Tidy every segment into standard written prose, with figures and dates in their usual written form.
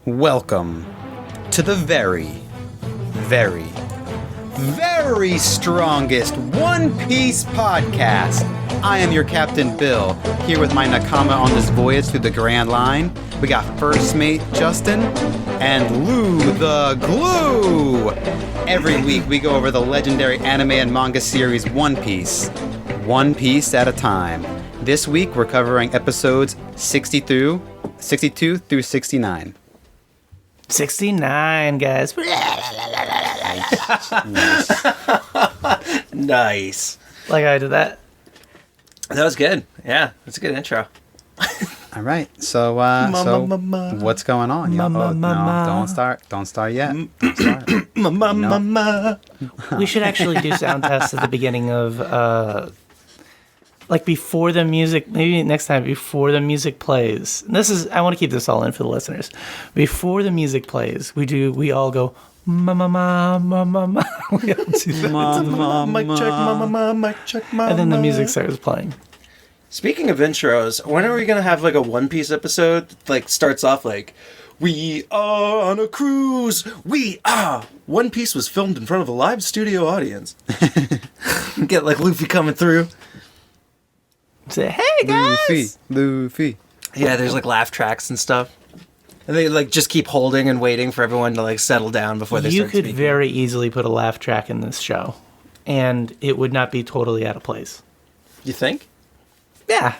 Welcome to the very, very, very strongest One Piece podcast. I am your Captain Bill, here with my Nakama on this voyage through the Grand Line. We got First Mate Justin and Lou the Glue. Every week we go over the legendary anime and manga series One Piece at a time. This week we're covering episodes 62 through 69. 69, guys. Nice. Like I did that. That was good. Yeah, that's a good intro. All right. So, what's going on? No, don't start yet. Don't start. We should actually do sound tests at the beginning of, like before the music, maybe next time, before the music plays. And I want to keep this all in for the listeners. Before the music plays, we all go, ma ma ma ma ma ma. We all do that. Mic check, ma, mic check, ma. And then the music starts playing. Speaking of intros, when are we going to have like a One Piece episode that like starts off like, we are on a cruise, we are. One Piece was filmed in front of a live studio audience. Get like Luffy coming through. Say, hey guys! Luffy. Yeah, there's like laugh tracks and stuff. And they like just keep holding and waiting for everyone to like settle down before they start speaking. You could very easily put a laugh track in this show, and it would not be totally out of place. You think? Yeah.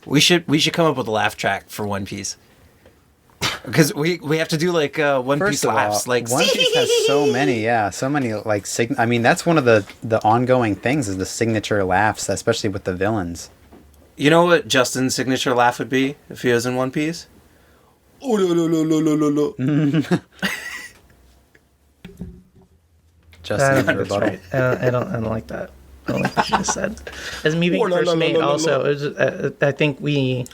We should come up with a laugh track for One Piece. Because we have to do like One Piece laughs. Like One Piece has so many like I mean, that's one of the ongoing things is the signature laughs, especially with the villains. You know what Justin's signature laugh would be if he was in One Piece? Oh, lo, lo, lo, lo, lo, lo. Justin, That's right. I don't like that. I don't like what you just said. As me being first mate, also, I think we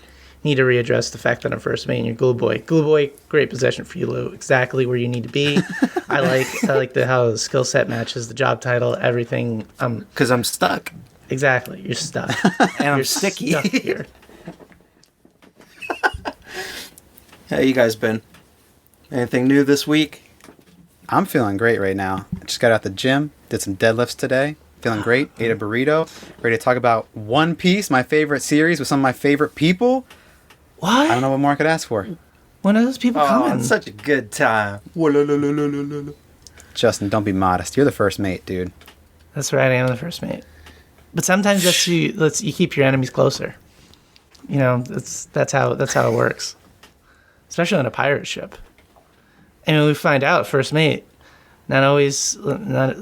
need to readdress the fact that I'm first mate and you're Glue Boy. Glue Boy, great position for you, Lou. Exactly where you need to be. I like how the skill set matches the job title, everything. Because I'm stuck. Exactly, you're stuck. And I'm You're sticky. stuck here. How you guys been? Anything new this week? I'm feeling great right now. I just got out the gym, did some deadlifts today. Feeling great. Ate a burrito. Ready to talk about One Piece, my favorite series, with some of my favorite people. What? I don't know what more I could ask for. When are those people coming? It's such a good time. Justin, don't be modest. You're the first mate, dude. That's right, I am the first mate. But sometimes you keep your enemies closer. You know, that's how it works. Especially on a pirate ship. And when we find out first mate, not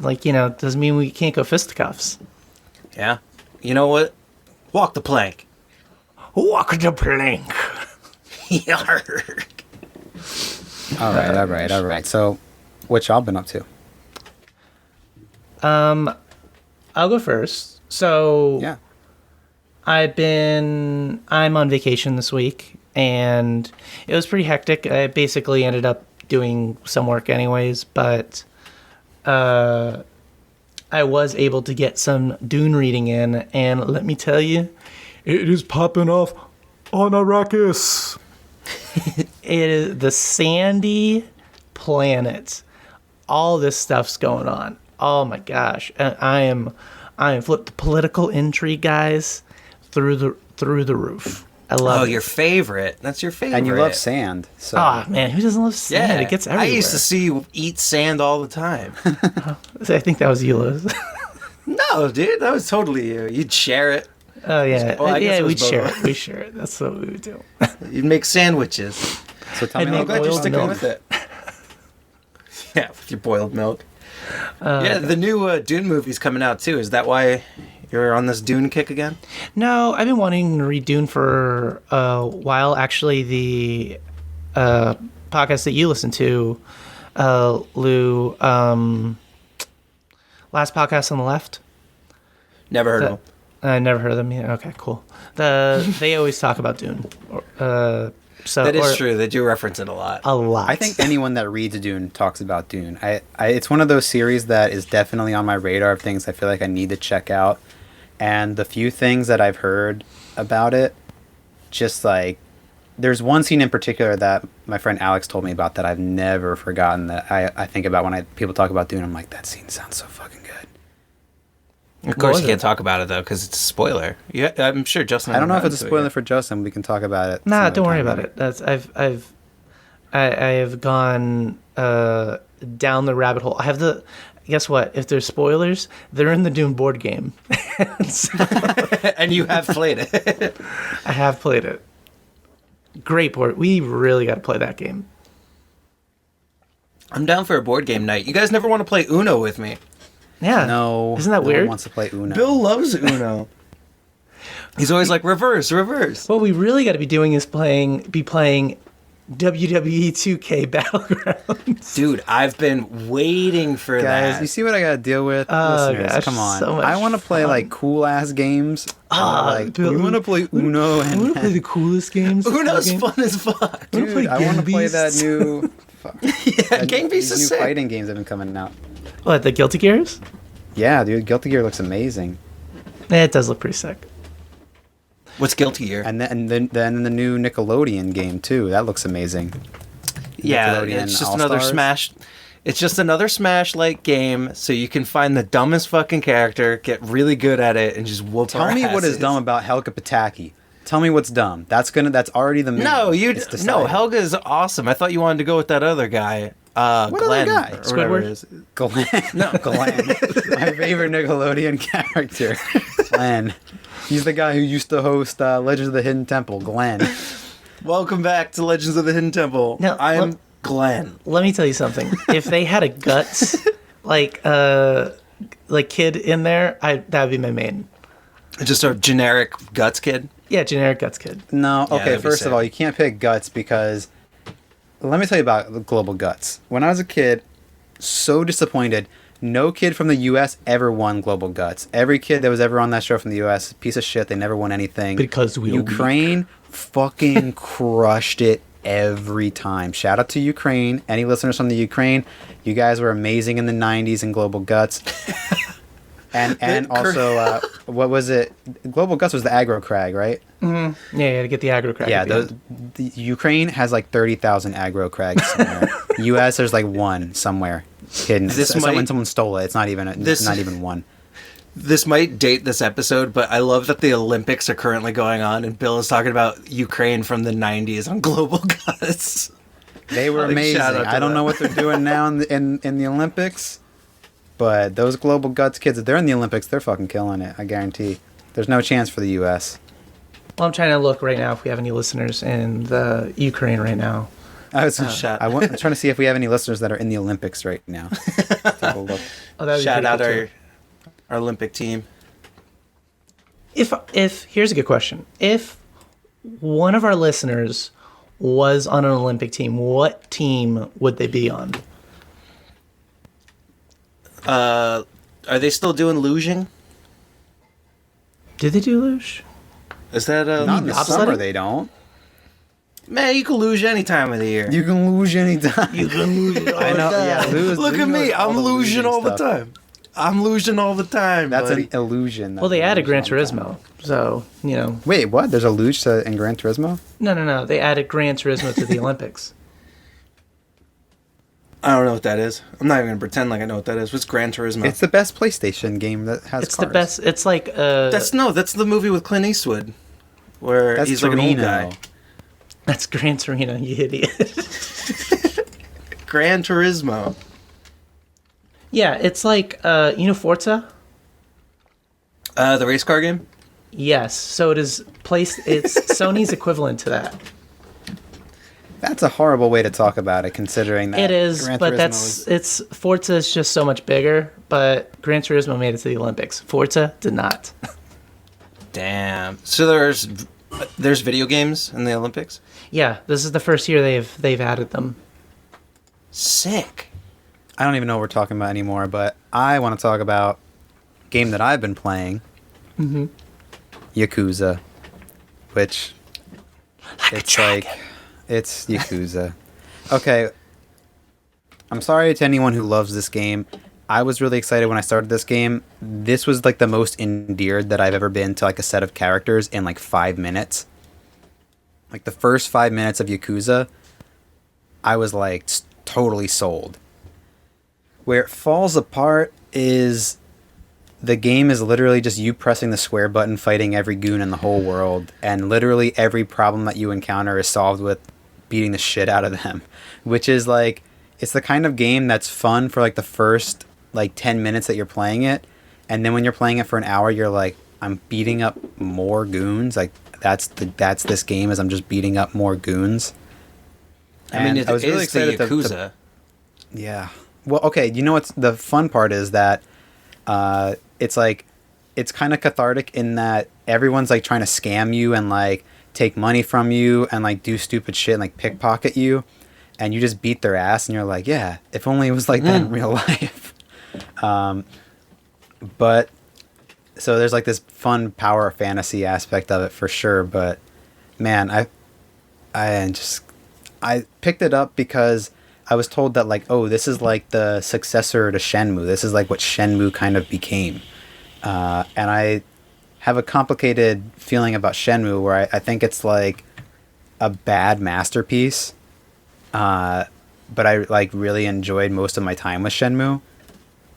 like, you know, doesn't mean we can't go fisticuffs. Yeah. You know what? Walk the plank. Walk the plank. Yarg. All right. So, what y'all been up to? I'll go first. So, yeah. I'm on vacation this week, and it was pretty hectic. I basically ended up doing some work anyways, but I was able to get some Dune reading in, and let me tell you, it is popping off on Arrakis. It is the sandy planet. All this stuff's going on. Oh my gosh. And I am flipped the political intrigue, guys, through the roof. I love it. Your favorite. That's your favorite. And you love sand. So. Man, who doesn't love sand? Yeah. It gets everywhere. I used to see you eat sand all the time. I think that was you, Liz. No, dude. That was totally you. You'd share it. Oh, yeah. Well, we'd share it. We share it. That's what we would do. You'd make sandwiches. So tell me, make I'm glad you're boiled sticking milk. with it. Yeah, with your boiled milk. Yeah, the new Dune movie's coming out, too. Is that why you're on this Dune kick again? No, I've been wanting to read Dune for a while. Actually, the podcast that you listen to, Lou, Last Podcast on the Left. Never heard of them. I never heard of them either. Okay, cool. They always talk about Dune. That is true. They do reference it a lot. A lot. I think anyone that reads Dune talks about Dune. It's one of those series that is definitely on my radar of things I feel like I need to check out. And the few things that I've heard about it just like there's one scene in particular that my friend Alex told me about that I've never forgotten, that I think about when people talk about Dune. I'm like, that scene sounds so fucking good. Of course, you can't talk about it though because it's a spoiler. Yeah, I'm sure Justin. I don't know if it's a spoiler for Justin. We can talk about it. Nah, don't worry about it. That's I have gone down the rabbit hole. I have the. Guess what? If there's spoilers, they're in the Dune board game. And you have played it. I have played it. Great board. We really got to play that game. I'm down for a board game night. You guys never want to play Uno with me? Yeah. No. Isn't that no weird? one wants to play Uno. Bill loves Uno. He's always like, reverse, reverse. What we really got to be doing is playing WWE 2K Battlegrounds. Dude, I've been waiting for that. Guys, you see what I gotta deal with? Oh, Listeners, gosh, come on. so much I want to play fun. like cool ass games. Bill, we want to play Uno. I want to play the coolest games. Uno's fun as fuck. Dude, play I want to Gang play that Beasts. new. Yeah, Gang Beasts these is new sick. fighting games have been coming out. What, the Guilty Gears? Yeah, dude, Guilty Gear looks amazing. It does look pretty sick. What's Guilty Gear? And then the new Nickelodeon game too. That looks amazing. Yeah, Nickelodeon it's just another All-Stars. Smash. It's just another Smash-like game, so you can find the dumbest fucking character, get really good at it, and just whoop Tell our me what is asses. dumb about Helga Pataki. Tell me what's dumb. That's already the main. No, It's decided. no. Helga is awesome. I thought you wanted to go with that other guy, Glenn. other guy? Or whatever Squidward? it is. Glenn. No, Glenn. My favorite Nickelodeon character. Glenn. He's the guy who used to host Legends of the Hidden Temple. Glenn. Welcome back to Legends of the Hidden Temple. No, I'm Glenn. Let me tell you something. If they had a guts like kid in there, that'd be my main. Just a generic Guts kid. Yeah, generic guts kid. No, Yeah, okay, that'd be first sick. of all, you can't pick Guts because... Let me tell you about the Global Guts. When I was a kid, so disappointed, no kid from the U.S. ever won Global Guts. Every kid that was ever on that show from the U.S., piece of shit, they never won anything. Because we are Ukraine fucking crushed it every time. Shout out to Ukraine. Any listeners from the Ukraine, you guys were amazing in the 90s in Global Guts. And also, what was it? Global Guts was the aggro crag, right? Yeah, to get the aggro crack. Yeah, at the end. the Ukraine has like 30,000 aggro crags somewhere. U.S. there's like one somewhere hidden. When someone stole it, it's not even not even one. This might date this episode, but I love that the Olympics are currently going on, and Bill is talking about Ukraine from the 90s on Global Guts. They were Like, amazing. shout out to I don't them. know what they're doing now in the Olympics, but those Global Guts kids, if they're in the Olympics, they're fucking killing it. I guarantee. There's no chance for the U.S. Well, I'm trying to look right now if we have any listeners in the Ukraine right now. I'm Shout- trying to see if we have any listeners that are in the Olympics right now. Take a look. Oh, that'd be Shout pretty out cool, too. our Olympic team. If here's a good question. If one of our listeners was on an Olympic team, what team would they be on? Are they still doing luging? Did they do luge? Is that Not in the bobsledding? summer, they don't. man? You can luge any time of the year. You can lose anytime. You can lose it all I know. the time. Yeah, lose. Look at me, I'm luging all the time. I'm luging all the time. That's buddy. an illusion. Well, they added Gran Illusion all the time. Turismo, so Wait, what? There's a luge in Gran Turismo? No. They added Gran Turismo to the Olympics. I don't know what that is. I'm not even gonna pretend like I know what that is. What's Gran Turismo? It's the best PlayStation game that has It's cars. the best. It's like That's the movie with Clint Eastwood, where That's he's like an old Torino. guy. that's Gran Torino, you idiot. Gran Turismo. Yeah, it's like Forza. The race car game. Yes, so it is placed. It's Sony's equivalent to that. That's a horrible way to talk about it, considering that It is, Gran but Turismo it's Forza is just so much bigger. But Gran Turismo made it to the Olympics. Forza did not. Damn. So there's video games in the Olympics. Yeah, this is the first year they've added them. Sick. I don't even know what we're talking about anymore, but I want to talk about a game that I've been playing. Mm-hmm. Yakuza, which it's Yakuza. Okay, I'm sorry to anyone who loves this game. I was really excited when I started this game. This was like the most endeared that I've ever been to like a set of characters in like 5 minutes. Like the first 5 minutes of Yakuza, I was like totally sold. Where it falls apart is the game is literally just you pressing the square button, fighting every goon in the whole world, and literally every problem that you encounter is solved with beating the shit out of them, which is like, it's the kind of game that's fun for like the first like 10 minutes that you're playing it, and then when you're playing it for an hour, you're like, I'm beating up more goons. Like that's this game, is I'm just beating up more goons. I mean, I was really excited the Yakuza. Yeah. Well, okay, you know what's the fun part is that it's like, it's kind of cathartic in that everyone's like trying to scam you and like take money from you and like do stupid shit and like pickpocket you, and you just beat their ass and you're like, yeah, if only it was like that in real life. But so there's like this fun power fantasy aspect of it for sure, but man, I picked it up because I was told that like, oh, this is like the successor to Shenmue. This is like what Shenmue kind of became. And I have a complicated feeling about Shenmue where I think it's like a bad masterpiece. But I like really enjoyed most of my time with Shenmue,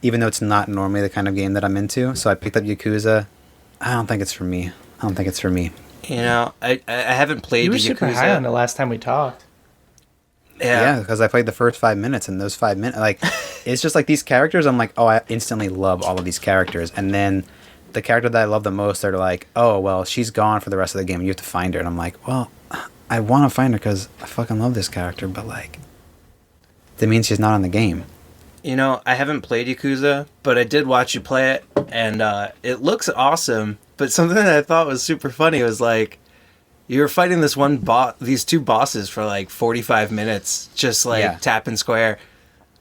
even though it's not normally the kind of game that I'm into. So I picked up Yakuza. I don't think it's for me. You know, I haven't played You were the super Yakuza. high on the last time we talked. Yeah, because I played the first 5 minutes, and those 5 minutes, like, it's just like these characters, I'm like, oh, I instantly love all of these characters. And then the character that I love the most, they're like, oh, well, she's gone for the rest of the game, and you have to find her. And I'm like, well, I want to find her because I fucking love this character, but, like, that means she's not in the game. You know, I haven't played Yakuza, but I did watch you play it, and it looks awesome. But something that I thought was super funny was like, you were fighting this these two bosses for like 45 minutes, just like tap and square.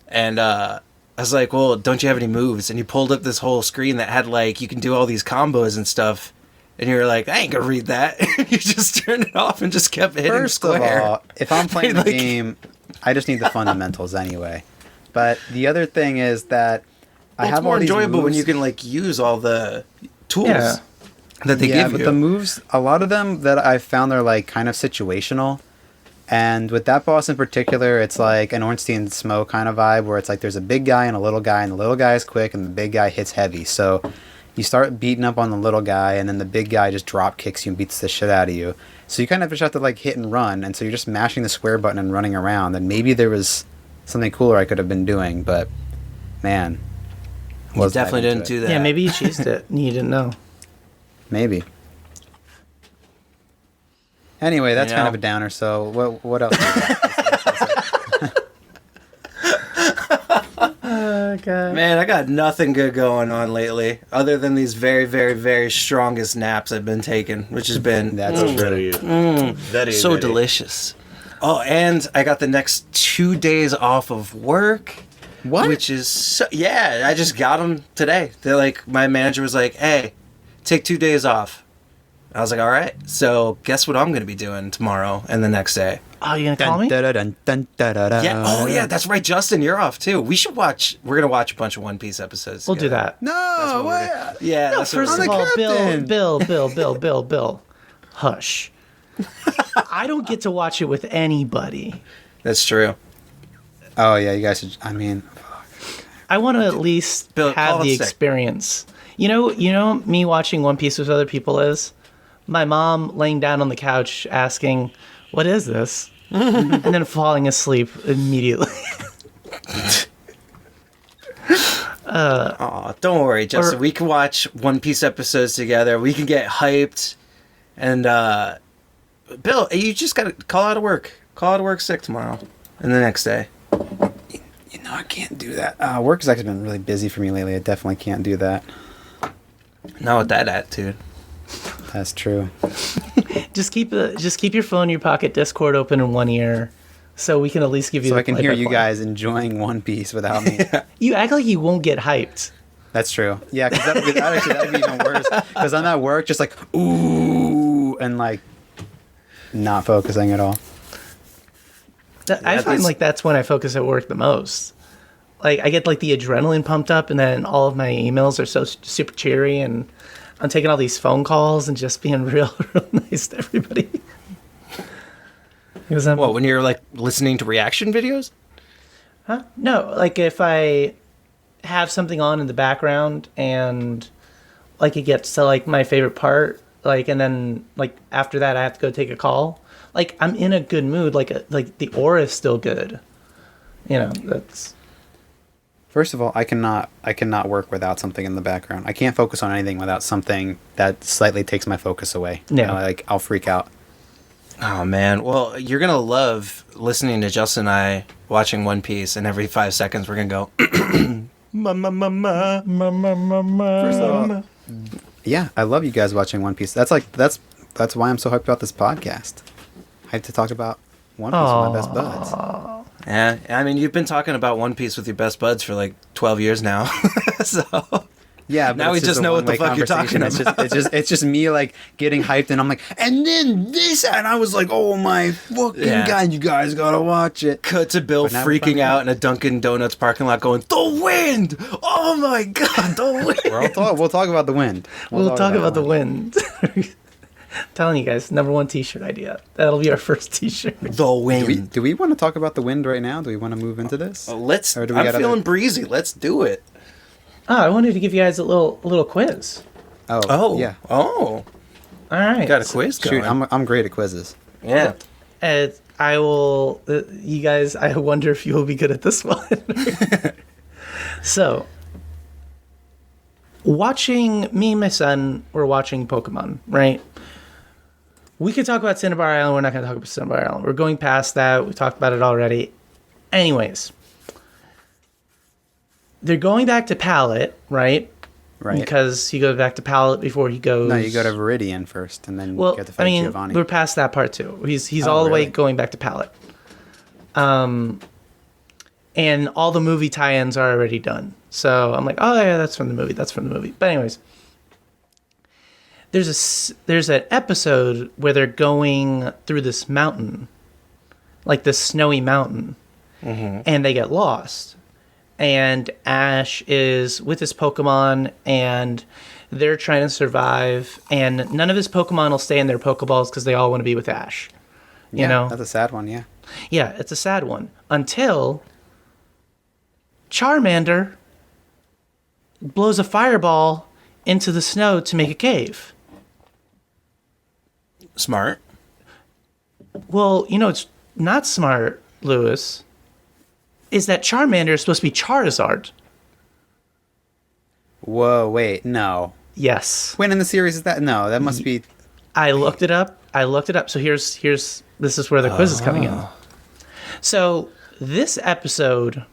And I was like, well, don't you have any moves? And you pulled up this whole screen that had like, you can do all these combos and stuff. And you were like, I ain't gonna read that. You just turned it off and just kept hitting First square. of all, if I'm playing Like- the game, I just need the fundamentals anyway. But the other thing is that I Well, have it's more all these enjoyable when moves. you can like use all the tools Yeah. that they give but you. the moves, a lot of them that I've found are like kind of situational. And with that boss in particular, it's like an Ornstein Smoke kind of vibe where it's like there's a big guy and a little guy, and the little guy is quick and the big guy hits heavy. So you start beating up on the little guy, and then the big guy just drop kicks you and beats the shit out of you. So you kind of just have to like hit and run, and so you're just mashing the square button and running around. And maybe there was something cooler I could have been doing, but man, You definitely didn't do that. Yeah, maybe you cheesed it and you didn't know. Maybe. Anyway, that's You kind know? of a downer. So what else? Oh, God. Man, I got nothing good going on lately, other than these very, very, very strongest naps I've been taking, which has been That's Very, very, so very. delicious. Oh, and I got the next 2 days off of work. What? Which is yeah, I just got them today. They're like, my manager was like, "Hey, take 2 days off." I was like, "All right." So guess what I'm going to be doing tomorrow and the next day? Oh, you gonna call me? Yeah. Oh yeah, that's right, Justin. You're off too. We should watch. We're gonna watch a bunch of One Piece episodes. We'll do together. that. No, what we're what? Yeah. No, that's what first we're of doing. all, captain. Bill, hush. I don't get to watch it with anybody. That's true. Oh yeah, you guys should. I mean, I want to at least Bill, have call the it sick. experience. You know, me watching One Piece with other people is my mom laying down on the couch asking, "What is this?" and then falling asleep immediately. Aw, don't worry, Justin. Or- We can watch One Piece episodes together. We can get hyped. And Bill, you just gotta call out of work. Call out of work sick tomorrow and the next day. you know, I can't do that. Work has actually been really busy for me lately. I definitely can't do that. Not with that attitude. That's true. just keep your phone in your pocket, Discord open in one ear, so we can at least give you. So the I can hear you play-by-play. guys enjoying One Piece without me. You act like you won't get hyped. That's true. Yeah, because that'd be even worse. Because I'm at work, just like ooh, and like not focusing at all. I find that's- like that's when I focus at work the most. Like I get like the adrenaline pumped up, and then all of my emails are so super cheery, and I'm taking all these phone calls and just being real nice to everybody. Because I'm, What, when you're like listening to reaction videos? huh? No, like if I have something on in the background and like it gets to like my favorite part, like, and then like after that I have to go take a call. Like I'm in a good mood. Like the aura is still good. You know, that's. First of all, I cannot work without something in the background. I can't focus on anything without something that slightly takes my focus away. Yeah. Like I'll freak out. Oh man, well you're gonna love listening to Justin and I watching One Piece, and every 5 seconds we're gonna go. Ma ma ma ma ma ma ma ma. First of all, yeah, I love you guys watching One Piece. That's why I'm so hyped about this podcast. Hyped to talk about One Piece with my best buds. Yeah, I mean you've been talking about One Piece with your best buds for like 12 years now, so. Yeah, but Now we it's just a know what the one-way fuck you're talking conversation. It's just me like getting hyped, and I'm like, and then this, and I was like, oh my fucking god, you guys gotta watch it. Cut to Bill But now we're freaking finding out in a Dunkin' Donuts parking lot, going, "The wind! Oh my god, the wind!" We'll talk about the wind. We'll talk about the wind. Telling you guys, #1 T-shirt idea. That'll be our first T-shirt. The wind. Do we want to talk about the wind right now? Do we want to move into this? Let's. Or do we I'm got feeling other- breezy. Let's do it. Oh, I wanted to give you guys a little quiz. Oh, yeah. Oh. All right. Got a quiz going. Shoot, I'm great at quizzes. Yeah. I will. You guys, I wonder if you will be good at this one. So, me and my son were watching Pokemon, right? We could talk about Cinnabar Island. We're not going to talk about Cinnabar Island. We're going past that. We talked about it already. Anyways, they're going back to Pallet, right? Right. Because he goes back to Pallet before he goes. No, you go to Viridian first, and then Well, you have to I fight mean, Giovanni. we're past that part too. He's Oh, all the way really? going back to Pallet. And all the movie tie-ins are already done. So I'm like, oh yeah, that's from the movie. That's from the movie. But anyways, there's an episode where they're going through this mountain, like this snowy mountain, and they get lost. And Ash is with his Pokemon, and they're trying to survive. And none of his Pokemon will stay in their Pokeballs because they all want to be with Ash. You know? That's a sad one, yeah. Yeah, it's a sad one. Until Charmander blows a fireball into the snow to make a cave. Smart. Well, you know, it's not smart, Lewis, is that Charmander is supposed to be Charizard. Whoa, wait, no. Yes. When in the series is that? No, that must be... I looked it up. So here's this is where the quiz is coming in. So this episode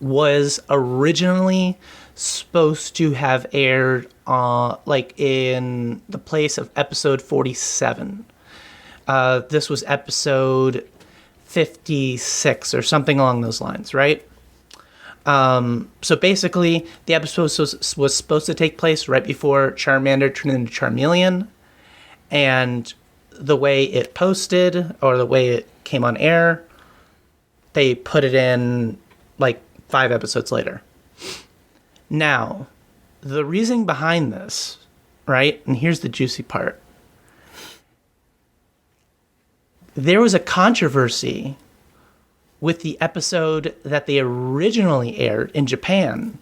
was originally supposed to have aired like in the place of episode 47. This was episode 56 or something along those lines, right? So basically, the episode was supposed to take place right before Charmander turned into Charmeleon, and the way it posted, or the way it came on air, they put it in like 5 episodes later. Now, the reason behind this, right, and here's the juicy part. There was a controversy with the episode that they originally aired in Japan.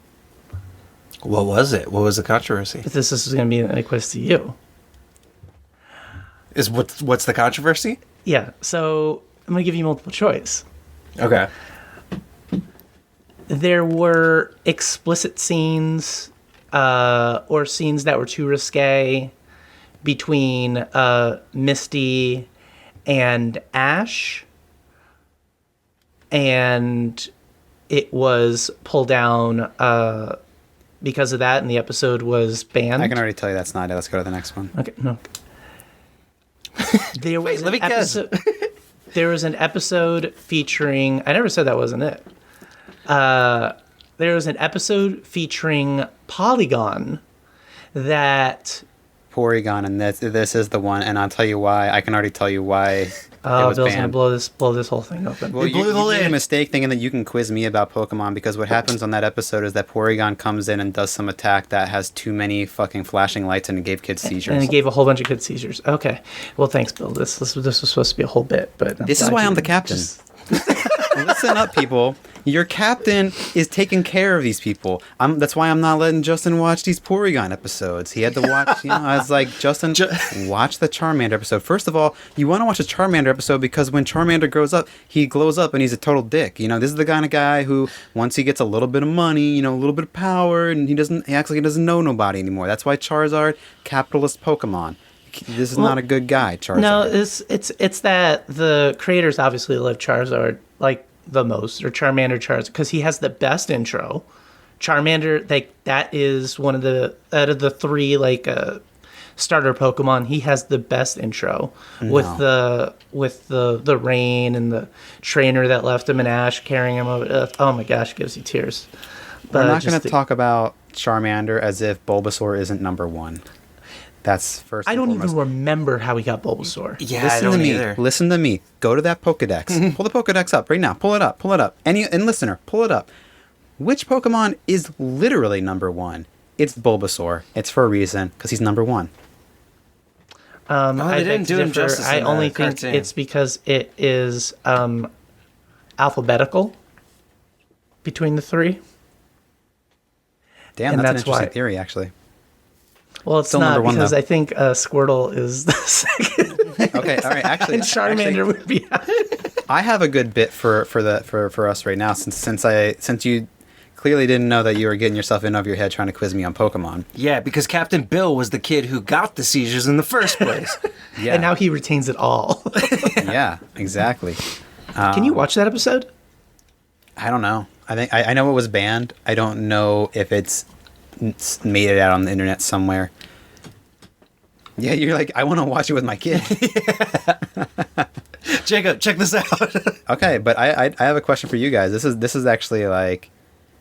What was it? What was the controversy? This is going to be a quiz to you. What's the controversy? Yeah, so I'm going to give you multiple choice. Okay. There were explicit scenes or scenes that were too risque between Misty and Ash, and it was pulled down because of that, and the episode was banned. I can already tell you that's not it. Let's go to the next one. Okay, no. There was let me guess. There was an episode featuring... I never said that wasn't it. There was an episode featuring Polygon that... Porygon, and this is the one, and I'll tell you why. I can already tell you why Oh, was Bill's gonna banned. blow this whole thing open. Well, blew the you made a lid. mistake thinking that you can quiz me about Pokemon because what happens on that episode is that Porygon comes in and does some attack that has too many fucking flashing lights and it gave kids seizures. And it gave a whole bunch of kids seizures. Okay. Well, thanks, Bill. This was supposed to be a whole bit, but This is glad why you I'm the captain. just- Listen up, people. Your captain is taking care of these people. That's why I'm not letting Justin watch these Porygon episodes. He had to watch, I was like, Justin, watch the Charmander episode. First of all, you want to watch a Charmander episode because when Charmander grows up, he glows up and he's a total dick. This is the kind of guy who, once he gets a little bit of money, a little bit of power, and he acts like he doesn't know nobody anymore. That's why Charizard, capitalist Pokemon. This is not a good guy, Charizard. No, it's that the creators obviously love Charizard like the most, or Charmander Charizard, because he has the best intro. Charmander, that is one of the out of the three starter Pokemon. He has the best intro with the rain and the trainer that left him and Ash carrying him over. Oh my gosh, it gives you tears. We're not going to talk about Charmander as if Bulbasaur isn't number one. That's first. I don't and even foremost. remember how he got Bulbasaur. Yeah, I Listen to don't me. either. Listen to me. Go to that Pokedex. Pull the Pokedex up right now. Pull it up. Pull it up. And listener, pull it up. Which Pokemon is literally number one? It's Bulbasaur. It's for a reason because he's number one. I they didn't beg to do him differ. justice I in the only think cartoon. it's because it is alphabetical between the three. Damn, And that's an that's interesting why- theory, actually. Well, it's Still not number one, because though. I think Squirtle is the second, Okay, all right. Actually, and Charmander would be. I have a good bit for us right now since you clearly didn't know that you were getting yourself in over your head trying to quiz me on Pokemon. Yeah, because Captain Bill was the kid who got the seizures in the first place. Yeah, And now he retains it all. yeah, exactly. Can you watch that episode? I don't know. I think I know it was banned. I don't know if it's made it out on the internet somewhere. Yeah, you're like, I want to watch it with my kid. Jacob, check this out. Okay, but I have a question for you guys. This is actually like,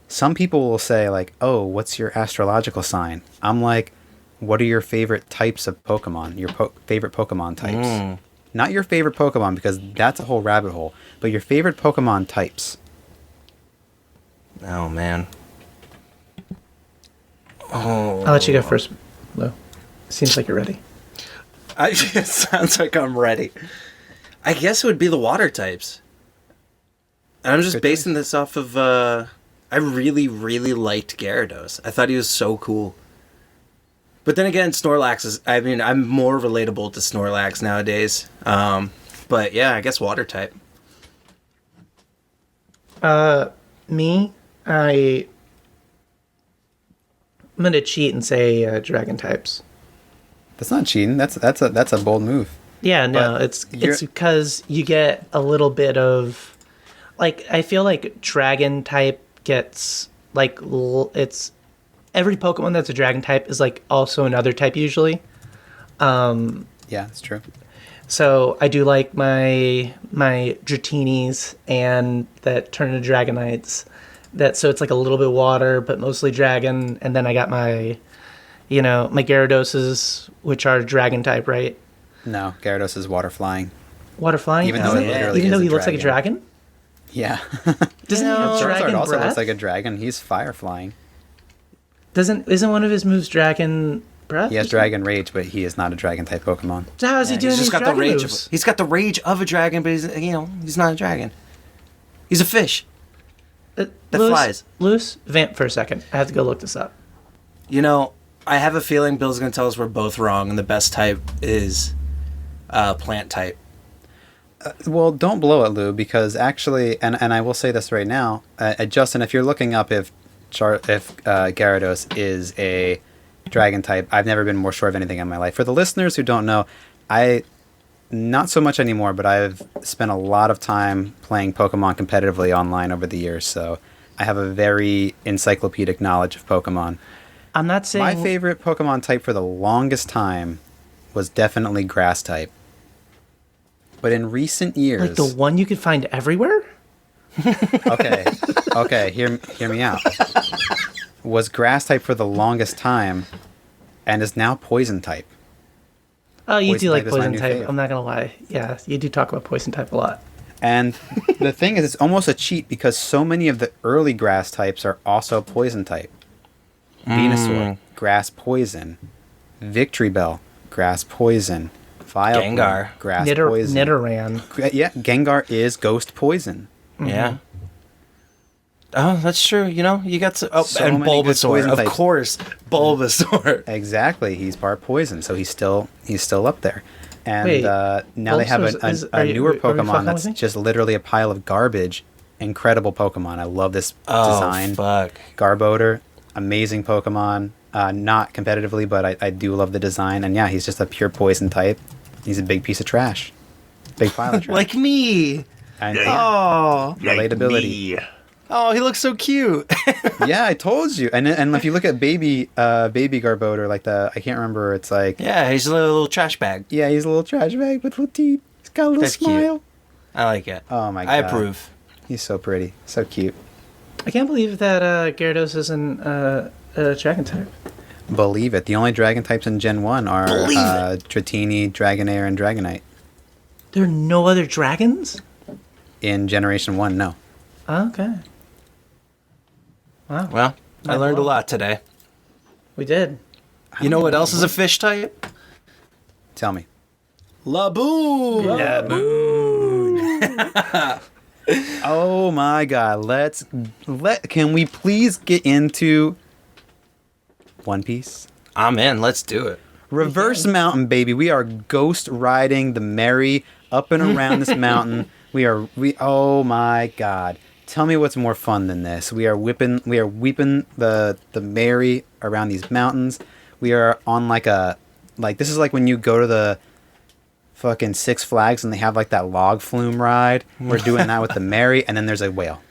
some people will say like, oh, what's your astrological sign? I'm like, what are your favorite types of Pokemon? Your favorite Pokemon types? Not your favorite Pokemon, because that's a whole rabbit hole, but your favorite Pokemon types. Oh, man. I'll let you go first, Lou. Seems like you're ready. It sounds like I'm ready. I guess it would be the water types. And I'm just Good basing this off of, I really, really liked Gyarados. I thought he was so cool. But then again, Snorlax is, I'm more relatable to Snorlax nowadays. But yeah, I guess water type. Me, I'm gonna cheat and say dragon types. That's not cheating. That's a bold move. Yeah, no, But it's you're- because you get a little bit of, like, I feel like dragon type gets like it's every Pokemon that's a dragon type is like also another type usually. Yeah, that's true. So I do like my Dratinis and that turn into Dragonites. So it's like a little bit water, but mostly dragon. And then I got my Gyaradoses, which are dragon type, right? No, Gyarados is water flying. Water flying, Even though it literally even though is he a looks like a dragon. dragon. Yeah. Doesn't he have Charizard dragon also breath? looks like a dragon. He's fire flying. Isn't one of his moves dragon breath? He has dragon rage, but he is not a dragon type Pokemon. So how is he doing He's these just got the dragon rage. moves? He's got the rage of a dragon, but he's not a dragon. He's a fish. that flies. Lewis, vamp for a second. I have to go look this up. I have a feeling Bill's going to tell us we're both wrong, and the best type is plant type. Well, don't blow it, Lou, because actually, and I will say this right now, Justin, if you're looking up if Gyarados is a dragon type, I've never been more sure of anything in my life. For the listeners who don't know, not so much anymore, but I've spent a lot of time playing Pokemon competitively online over the years, so I have a very encyclopedic knowledge of Pokemon. I'm not saying My favorite Pokemon type for the longest time was definitely grass type. But in recent years... like the one you could find everywhere. Okay, hear me out. Was grass type for the longest time and is now poison type. Oh, you do like type is my poison new type. fave. I'm not gonna lie. Yeah, you do talk about poison type a lot. And the thing is, it's almost a cheat because so many of the early grass types are also poison type. Venusaur, grass poison. Victory Bell, grass poison. Vileplume, Gengar. grass poison. Nidoran. Yeah, Gengar is ghost poison. Yeah. Oh, that's true. You know, you got to. Oh, So and many good Bulbasaur, poison of types. course, Bulbasaur. Exactly, he's part poison, so he's still up there. And Wait, now they have Bulbasaur's- a newer are we Pokemon fucking that's with me? just literally a pile of garbage. Incredible Pokemon. I love this design. Fuck. Garbodor, amazing Pokemon. Not competitively, but I do love the design. And yeah, he's just a pure poison type. He's a big piece of trash. Big pile of trash. Like me. And, Oh. relatability. Oh, he looks so cute. Yeah, I told you. And if you look at baby Garbodor, like I can't remember. It's like Yeah, he's a little trash bag. yeah, he's a little trash bag with little teeth. He's got a little That's cute. smile. I like it. Oh my I God. approve. He's so pretty, so cute. I can't believe that Gyarados isn't a dragon type. Believe it. The only dragon types in Gen 1 are Dratini, Dragonair, and Dragonite. There are no other dragons? In Generation 1, no. Okay. Wow. Well, I learned a lot today. We did. You know what else is a fish type? Tell me. Laboon. Oh my God. Can we please get into One Piece? I'm in. Let's do it. Reverse Mountain, baby. We are ghost riding the merry up and around this mountain. Oh my God. Tell me what's more fun than this. We are weeping the merry around these mountains. We are on this is like when you go to the fucking Six Flags and they have like that log flume ride. We're doing that with the merry, and then there's a whale.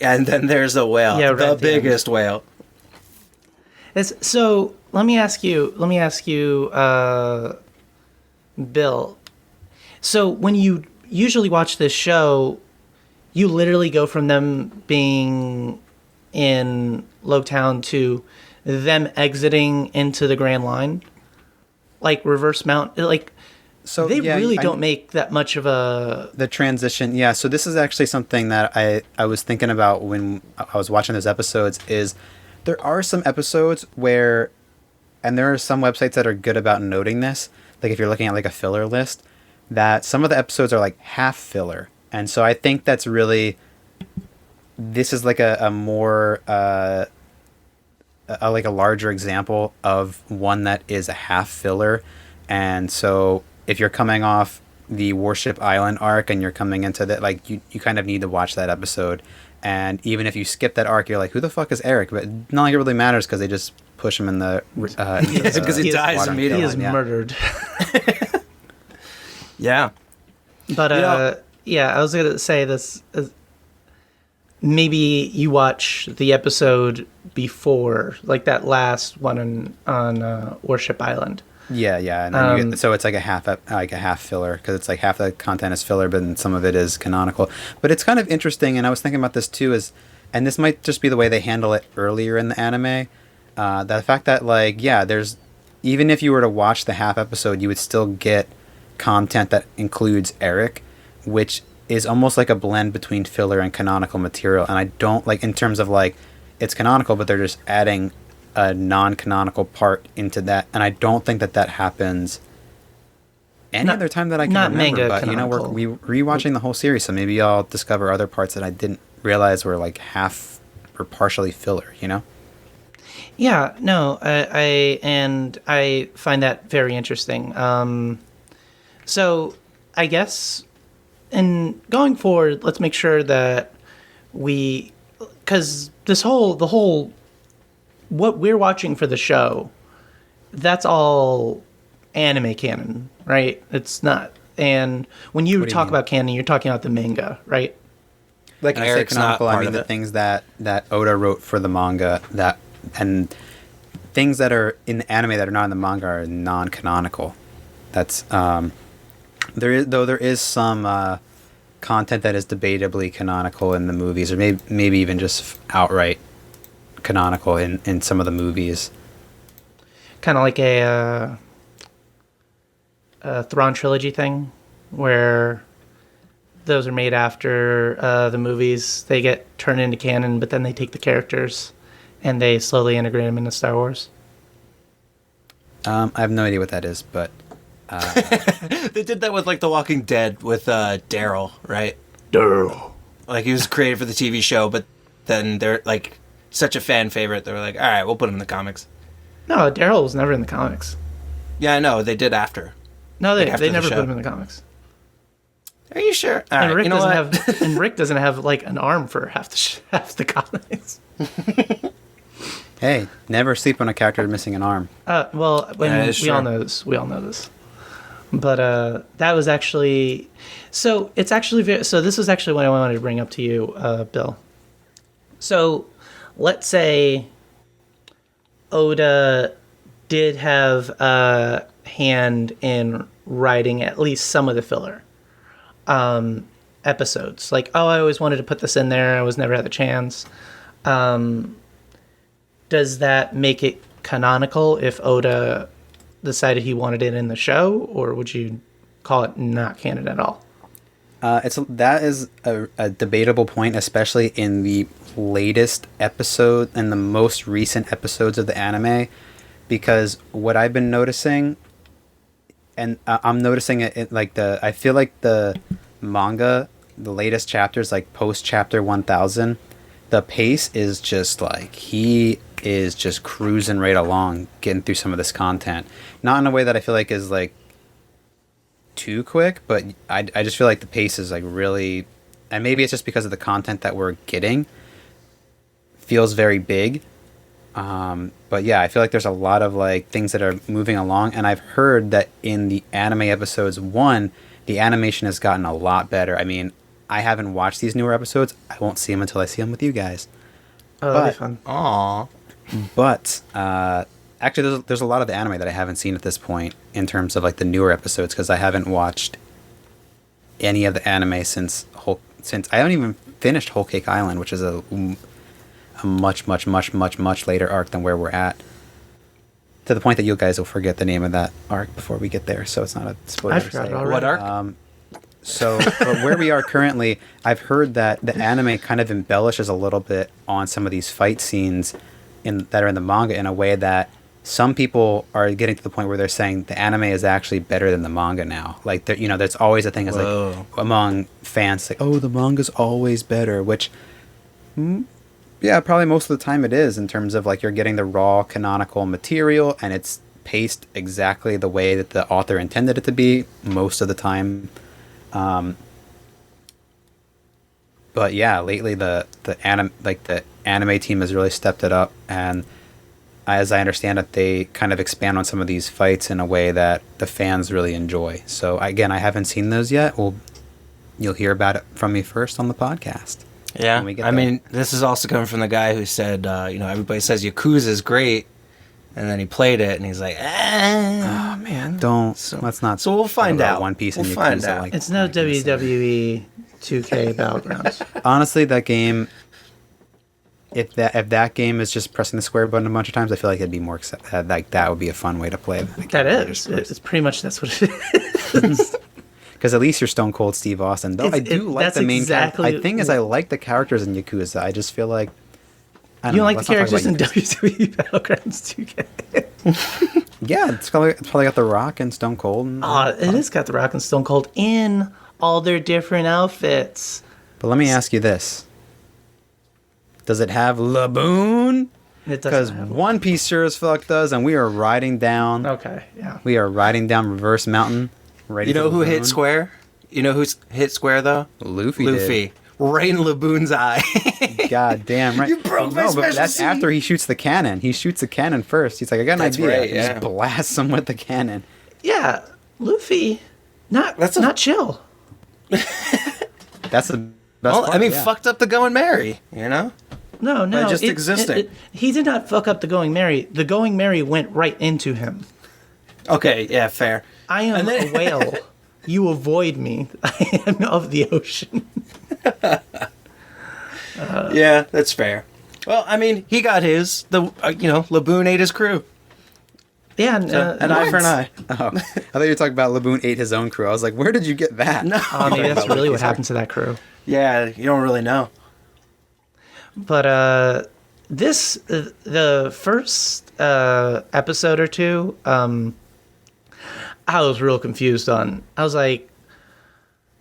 And then there's a whale. Yeah, the right, biggest whale. So let me ask you, Bill. So when you usually watch this show, you literally go from them being in Lowtown to them exiting into the Grand Line, like Reverse Mountain. Like, So they yeah, really don't make that much of the transition. Yeah, so this is actually something that I was thinking about when I was watching those episodes. Is there are some episodes where, and there are some websites that are good about noting this. Like if you're looking at like a filler list, that some of the episodes are like half filler. And so I think that's really, this is like a more, like a larger example of one that is a half filler. And so if you're coming off the Warship Island arc and you're coming into that, like you kind of need to watch that episode. And even if you skip that arc, you're like, who the fuck is Eric? But not like it really matters because they just push him in the, because he dies water and immediately. he kill is him, yeah. murdered. Yeah. But yeah, I was gonna say this. Maybe you watch the episode before, like that last one on Warship Island. Yeah, and then so it's like a half filler because it's like half the content is filler, but then some of it is canonical. But it's kind of interesting, and I was thinking about this too. And this might just be the way they handle it earlier in the anime. The fact that there's, even if you were to watch the half episode, you would still get content that includes Eric, which is almost like a blend between filler and canonical material. And I don't like in terms of like it's canonical, but they're just adding a non-canonical part into that, and I don't think that happens any other time that I can not remember. manga But canonical. we rewatching the whole series, so maybe I'll discover other parts that I didn't realize were like half or partially filler. You know? Yeah, no, I find that very interesting. So I guess, and going forward, let's make sure that because the whole what we're watching for the show, that's all anime canon, right? It's not. And when you What do you talk mean? about canon, you're talking about the manga, right? Like I say Eric's not canonical, I part mean of the it. things that Oda wrote for the manga and things that are in the anime that are not in the manga are non-canonical. That's there is some content that is debatably canonical in the movies, or maybe even just outright canonical in some of the movies. Kind of like a Thrawn trilogy thing, where those are made after the movies. They get turned into canon, but then they take the characters and they slowly integrate them into Star Wars. I have no idea what that is, but They did that with like The Walking Dead with Daryl, right? Daryl. Like he was created for the TV show, but then they're like such a fan favorite. They were like, all right, we'll put him in the comics. No, Daryl was never in the comics. Yeah, I know. They did after. No, Like they after the never show. put him in the comics. Are you sure? All And right, Rick you know doesn't what? have and Rick doesn't have like an arm for half the comics. hey, never sleep on a character missing an arm. Well, when That is we all true. know this. We all know this. But that was actually so. It's actually so. This is actually what I wanted to bring up to you, Bill. So, let's say Oda did have a hand in writing at least some of the filler episodes. Like, oh, I always wanted to put this in there. I was never had the chance. Does that make it canonical if Oda decided he wanted it in the show, or would you call it not canon at all? That is a debatable point, especially in the latest episode and the most recent episodes of the anime, because what I've been noticing, and I'm noticing it like I feel like the manga, the latest chapters, like post chapter 1000, the pace is just like he is just cruising right along, getting through some of this content. Not in a way that I feel like is like too quick, but I just feel like the pace is like really, and maybe it's just because of the content that we're getting, feels very big. But yeah, I feel like there's a lot of like things that are moving along, and I've heard that in the anime episodes 1, the animation has gotten a lot better. I mean, I haven't watched these newer episodes. I won't see them until I see them with you guys. Oh, that'd be fun. Aw. But actually, there's a lot of the anime that I haven't seen at this point in terms of like the newer episodes, because I haven't watched any of the anime since I haven't even finished Whole Cake Island, which is a much later arc than where we're at. To the point that you guys will forget the name of that arc before we get there, so it's not a spoiler. I to forgot say. it already. What arc? So, but where we are currently, I've heard that the anime kind of embellishes a little bit on some of these fight scenes that are in the manga in a way that some people are getting to the point where they're saying the anime is actually better than the manga now. Like, there's always a thing as like among fans, like, oh, the manga's always better, which, yeah, probably most of the time it is, in terms of like you're getting the raw canonical material and it's paced exactly the way that the author intended it to be most of the time. But yeah, lately the anime team has really stepped it up, and as I understand it, they kind of expand on some of these fights in a way that the fans really enjoy. So again, I haven't seen those yet. You'll hear about it from me first on the podcast. Yeah, when we get I there. mean, this is also coming from the guy who said, everybody says Yakuza is great, and then he played it, and he's like, Oh man, let's not. So we'll find talk about out. One Piece We'll and find Yakuza out. like It's no like this. WWE 2K Battlegrounds. Honestly, that game. If that game is just pressing the square button a bunch of times, I feel like it'd be more like that would be a fun way to play. That is. It's pretty much that's what it is. Because at least you're Stone Cold Steve Austin. Though I do like that's the main exactly- character. The thing is, I like the characters in Yakuza. I just feel like I You don't like the let's not talk characters in about Yakuza. WWE Battlegrounds 2K? Yeah, it's probably got The Rock and Stone Cold. And, It has got The Rock and Stone Cold in all their different outfits. but let me ask you this: does it have Laboon? It Because doesn't have One Piece sure as fuck does, and we are riding down. Okay, yeah. We are riding down Reverse Mountain. Ready You know for who hit Laboon. Square? You know who's hit Square, though? Luffy. Luffy. Right in Laboon's eye. God damn right. You broke my but special that's scene. after he shoots the cannon. He shoots the cannon first. He's like, I got an That's idea. right, He yeah. just blasts him with the cannon. Yeah, Luffy, not chill. That's the best Well, part. I mean, yeah. fucked up the Going Merry, you know? No, By just existing. He did not fuck up the Going Merry. The Going Merry went right into him. Okay, yeah, fair. I am And then- a whale. You avoid me. I am of the ocean. Yeah, that's fair. Well, I mean, he got his. Laboon ate his crew. Yeah, An eye for an eye. Oh, I thought you were talking about Laboon ate his own crew. I was like, where did you get that? No. maybe that's really what happened to that crew. Yeah, you don't really know. But the first episode or two, I was real confused on. I was like,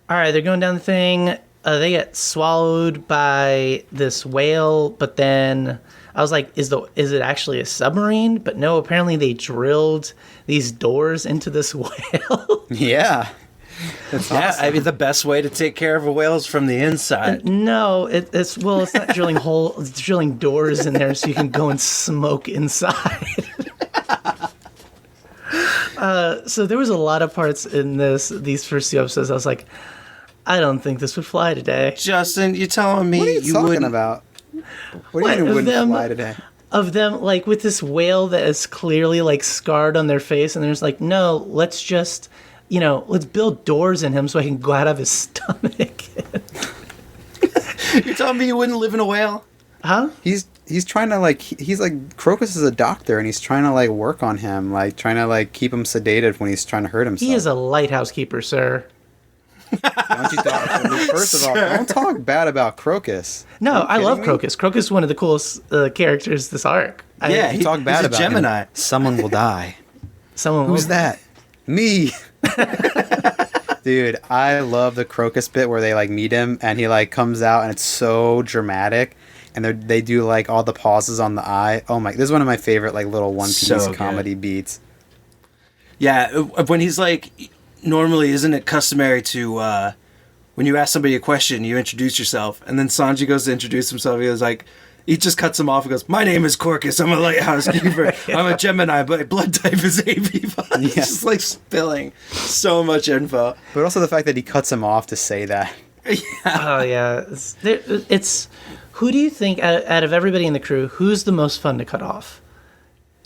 all right, they're going down the thing. They get swallowed by this whale, but then I was like, is it actually a submarine? But no, apparently they drilled these doors into this whale. Yeah. That's awesome. I mean, the best way to take care of a whale is from the inside. No, it's not drilling it's drilling doors in there so you can go and smoke inside. So there was a lot of parts in these first two episodes. I was like, I don't think this would fly today. Justin, you telling me What are you talking wouldn't? about? What do you mean it wouldn't fly today? Of them, like with this whale that is clearly like scarred on their face, and there's like, no, let's just, let's build doors in him so I can go out of his stomach. You're telling me you wouldn't live in a whale? Huh? He's trying to he's like Crocus is a doctor and he's trying to work on him, trying to keep him sedated when he's trying to hurt himself. He is a lighthouse keeper, sir. Don't you talk, first of all, don't talk bad about Crocus. No, I love me? Crocus. Crocus is one of the coolest characters this arc. Yeah, You talk bad he's a about Gemini. him. Someone will die. Who's that? Me. Dude, I love the Crocus bit where they meet him and he comes out and it's so dramatic. And they do all the pauses on the eye. Oh my! This is one of my favorite little One Piece So comedy beats. Yeah, when he's normally isn't it customary to when you ask somebody a question, you introduce yourself, and then Sanji goes to introduce himself. He just cuts him off and goes, "My name is Corcus. I'm a lighthouse keeper. I'm a Gemini, but my blood type is AB5." Yeah. He's just spilling so much info. But also the fact that he cuts him off to say that. Oh yeah, it's who do you think out of everybody in the crew, who's the most fun to cut off?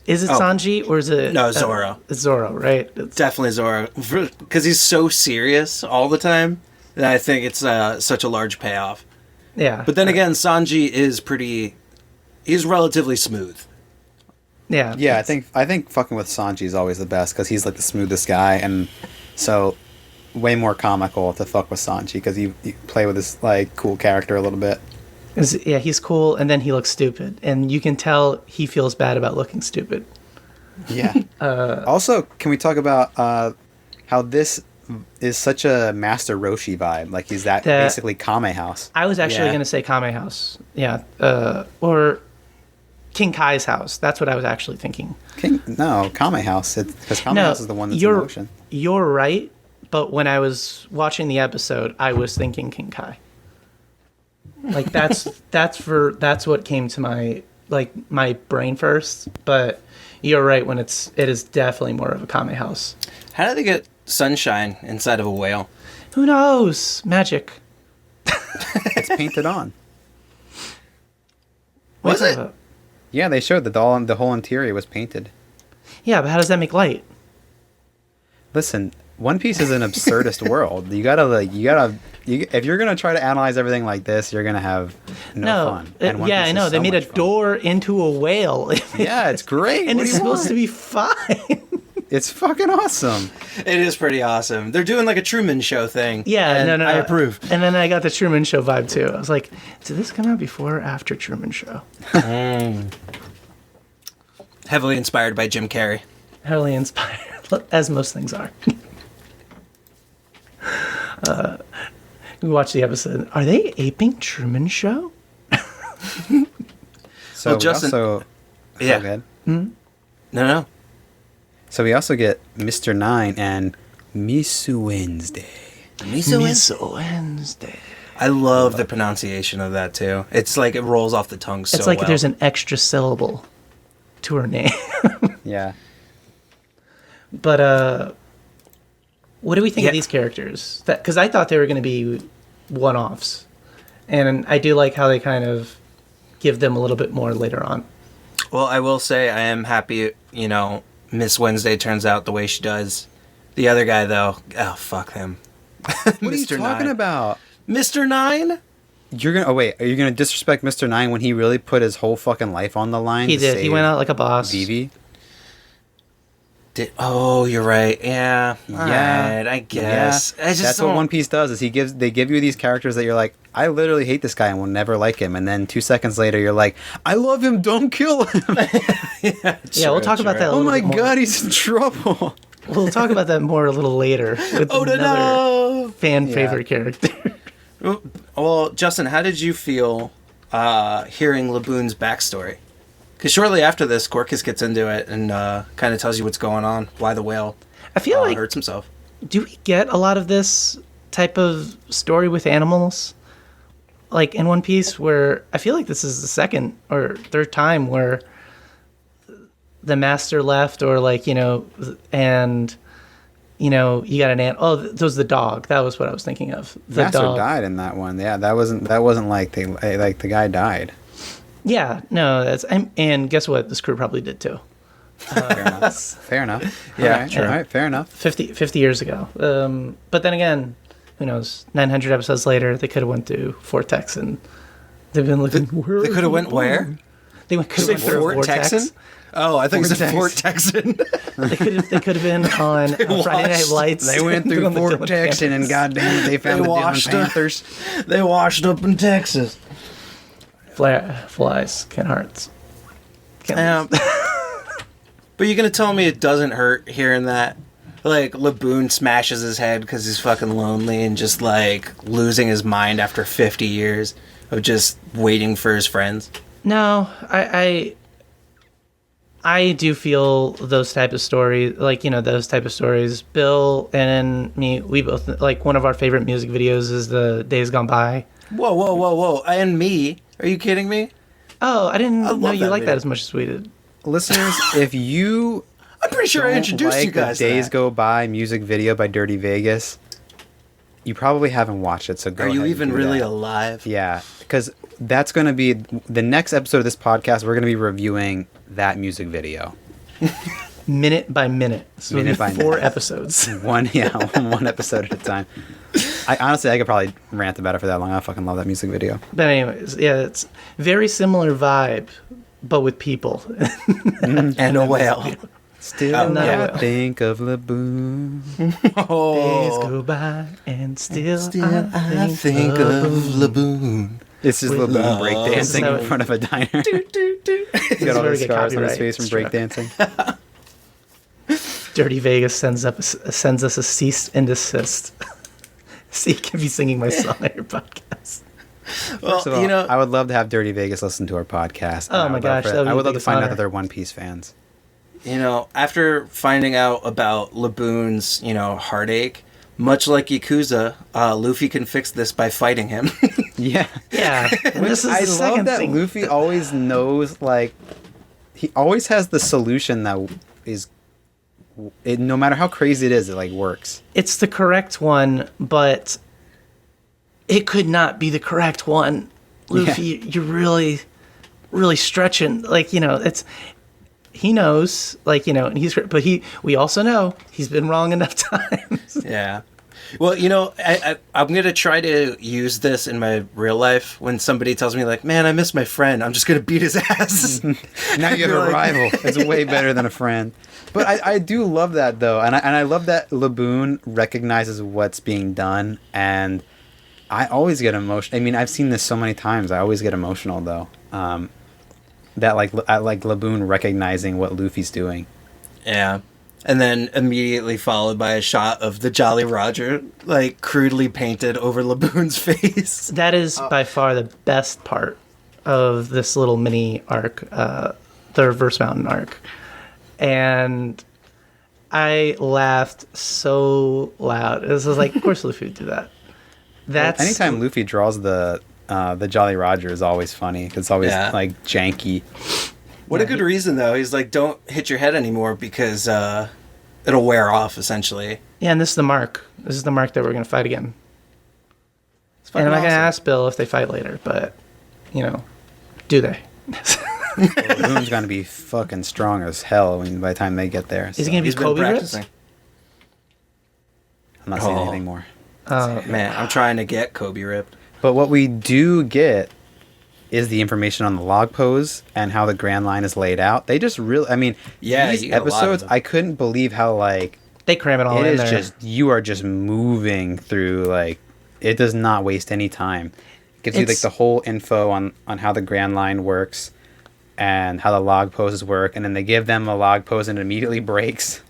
Is it Sanji or is it No, Zorro? It's Zorro, right? Definitely Zorro, because he's so serious all the time. And I think it's such a large payoff. Yeah, But then again, Sanji is he's relatively smooth. yeah, Yeah, I think fucking with Sanji is always the best because he's the smoothest guy, and so way more comical to fuck with Sanji because you play with this cool character a little bit. Yeah, he's cool, and then he looks stupid, and you can tell he feels bad about looking stupid. Yeah. Also, can we talk about how this is such a Master Roshi vibe? He's basically Kame House. I was actually Yeah. going to say Kame House. Yeah, or King Kai's house. That's what I was actually thinking. Kame House. Because Kame House is the one that's in you're motion. you're right, but when I was watching the episode, I was thinking King Kai. That's what came to my brain first. But you're right when it is definitely more of a Kame House. How do they get sunshine inside of a whale? Who knows? Magic. It's painted on. Was it? Yeah, they showed that the whole interior was painted. Yeah, but how does that make light? Listen, One Piece is an absurdist world. If you're gonna try to analyze everything like this, you're gonna have no fun. And One yeah, Piece I know. is They so made a much fun. door into a whale. Yeah, it's great. And What it's do you supposed want? to be fine. It's fucking awesome. It is pretty awesome. They're doing a Truman Show thing. Yeah, and no. I approve. And then I got the Truman Show vibe too. I was like, did this come out before or after Truman Show? Heavily inspired by Jim Carrey. Heavily inspired, as most things are. We watched the episode. Are they aping Truman Show? So Well, Justin- we also Yeah. go ahead. No. So we also get Mr. Nine and Misu Wednesday. Miss Wednesday. I love the pronunciation of that too. It's it rolls off the tongue so It's like well. there's an extra syllable to her name. Yeah. But what do we think Yeah. of these characters? Because I thought they were going to be one-offs, and I do like how they kind of give them a little bit more later on. Well, I will say I am happy, Miss Wednesday turns out the way she does. The other guy, though, oh, fuck him. What are you talking about? Mr. Nine? You're gonna are you gonna disrespect Mr. Nine when he really put his whole fucking life on the line? He to did. He save went out like a boss. Vivi? Oh, you're right. Yeah. Yeah. Alright, I guess. Yeah. That's what One Piece does. Is they give you these characters that you're like, I literally hate this guy and will never like him, and then 2 seconds later you're like, I love him. Don't kill him. Yeah, we'll talk about that. Oh my god, he's in trouble. We'll talk about that more a little later with another fan favorite character. Well, Justin, how did you feel hearing Laboon's backstory? Because shortly after this, Gorkis gets into it and kind of tells you what's going on, why the whale I feel like hurts himself. Do we get a lot of this type of story with animals? Like in One Piece, where I feel like this is the second or third time where the master left, or like, and you got an ant. Oh, that was the dog. That was what I was thinking of. The Master dog died in that one. Yeah, that wasn't like the guy died. Yeah, no, and guess what? This crew probably did too. Fair enough. Yeah, all right, fair enough. 50 years ago. But then again, who knows? 900 episodes later, they could have went to Vortex, and they've been looking. They could have went where? They could have went to Fort Vortex. Texan? Oh, I think it's Vortex. Fort Texan. They could have been on Friday Night Lights. They went through on the Fort Dylan Texan, and campus. goddamn, they found the Dylan Panthers. They washed up in Texas. Flies, can't hearts. Can't lose. But you're going to tell me it doesn't hurt hearing that? Like, Laboon smashes his head because he's fucking lonely and just, like, losing his mind after 50 years of just waiting for his friends. No, I do feel those type of stories, like, those type of stories. Bill and me, we both, like, one of our favorite music videos is the Days Gone By. Whoa. And me? Are you kidding me? Oh, I didn't know love you that liked video. that as much as we did. Listeners, if you I'm pretty sure I don't introduced like you guys the to Days that. Go By music video by Dirty Vegas, you probably haven't watched it, so go Are ahead you and even do really that. alive? Yeah, because that's going to be the next episode of this podcast. We're going to be reviewing that music video. Minute by minute. So Minute by 4 minute. episodes. One episode at a time. I could probably rant about it for that long. I fucking love that music video. But anyways, yeah, it's very similar vibe, but with people. And a whale. Still no. I think of Laboon. Days go by and still I think of Laboon. This is Laboon love. breakdancing So- in front of a diner. He's This got is all where the we get scars on his copyright face from struck. breakdancing. Dirty Vegas sends us a cease and desist. So you can be singing my song on your podcast. Well, First of all, I would love to have Dirty Vegas listen to our podcast. Oh and I my would gosh, love that would be I the would love to biggest find out honor. that they're One Piece fans. After finding out about Laboon's, heartache, much like Yakuza, Luffy can fix this by fighting him. Yeah. Yeah, and this is I the second love that thing. Luffy always knows, like, he always has the solution that is, no matter how crazy it is, it, like, works. It's the correct one, but it could not be the correct one. Luffy, you're really, really stretching. Like, it's. He knows, like, and but we also know he's been wrong enough times. Yeah. Well, I'm going to try to use this in my real life when somebody tells me, like, man, I miss my friend. I'm just going to beat his ass. Now you have a rival. It's way better than a friend. But I do love that, though. And I love that Laboon recognizes what's being done. And I always get emotional. I mean, I've seen this so many times. I always get emotional, though. That, I like Laboon recognizing what Luffy's doing. Yeah. And then immediately followed by a shot of the Jolly Roger, like, crudely painted over Laboon's face. That is by far the best part of this little mini arc, the Reverse Mountain arc. And I laughed so loud. This was like, of course Luffy would do that. That's Anytime Luffy draws the Jolly Roger is always funny. 'Cause it's always, like, janky. What a good reason, though. He's like, don't hit your head anymore because it'll wear off, essentially. Yeah, and this is the mark. This is the mark that we're going to fight again. And I'm not going to ask Bill if they fight later, but, do they? Laboon's going to be fucking strong as hell by the time they get there. Is he going to be He's been Kobe practicing. ripped? I'm not saying anything more. Man, I'm trying to get Kobe ripped. But what we do get is the information on the log pose and how the grand line is laid out. They just really, I mean, Yeah, these you got a lot of episodes, them. I couldn't believe how, like, They cram it all it in is there. just, you are just moving through, like, it does not waste any time. It gives you, like, It's- the whole info on how the grand line works and how the log poses work, and then they give them a log pose and it immediately breaks.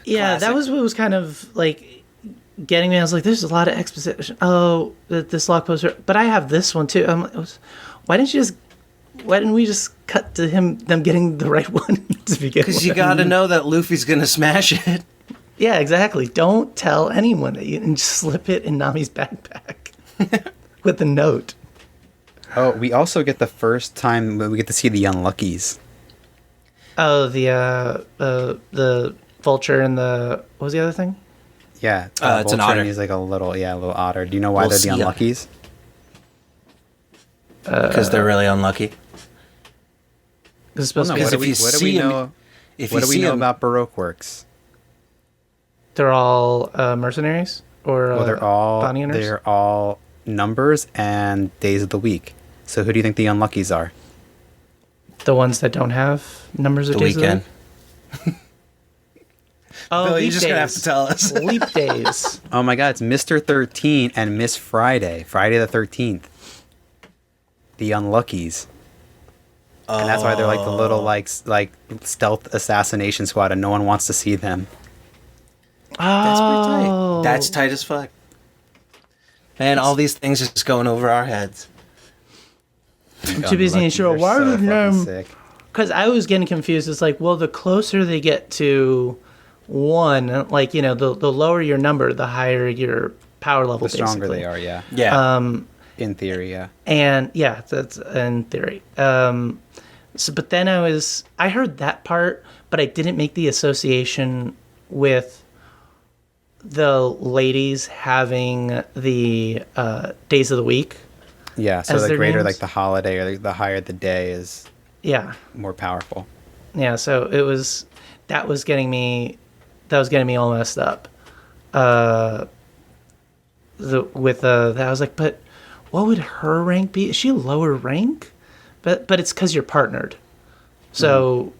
Yeah, that Classic. was what was kind of like getting me. I was like, "There's a lot of exposition." Oh, this log poster, but I have this one too. Why didn't we just cut to them getting the right one to begin with? Because you got to know that Luffy's going to smash it. Yeah, exactly. Don't tell anyone that you and just slip it in Nami's backpack with a note. Oh, we also get the first time we get to see the Unluckies. Oh, the vulture and the what was the other thing? Yeah, It's an Vulture, otter. and he's like a little otter. Do you know why Little they're the sea otter. Unluckies? Because they're really unlucky. It's supposed No, to be. Because if you what do we see 'em- know? If What you do we see know 'em- about Baroque works? They're all mercenaries or Well, bounty hunters? they're all numbers and days of the week. So who do you think the Unluckies are? The ones that don't have numbers of The days of weekend. week? Oh, Bill, leap you're just going to have days. to tell us. Leap days. Oh my God, it's Mr. 13 and Miss Friday, Friday the 13th. The Unluckies. And that's why they're like the little like stealth assassination squad, and no one wants to see them. That's pretty tight. Oh. That's tight as fuck. Man, all these things are just going over our heads. I'm too busy and sure. Unluckies Why are so would fucking them? sick. Because I was getting confused. It's like, well, the closer they get to one, like, you know, the lower your number, the higher your power level. The stronger basically. they are, yeah. Yeah. In theory, yeah. And yeah, that's in theory. So, but then I heard that part, but I didn't make the association with the ladies having the days of the week. Yeah, so As the their greater names? like the holiday or the higher the day is Yeah. more powerful. Yeah, so that was getting me all messed up. I was like, but what would her rank be? Is she a lower rank? But it's because you're partnered. So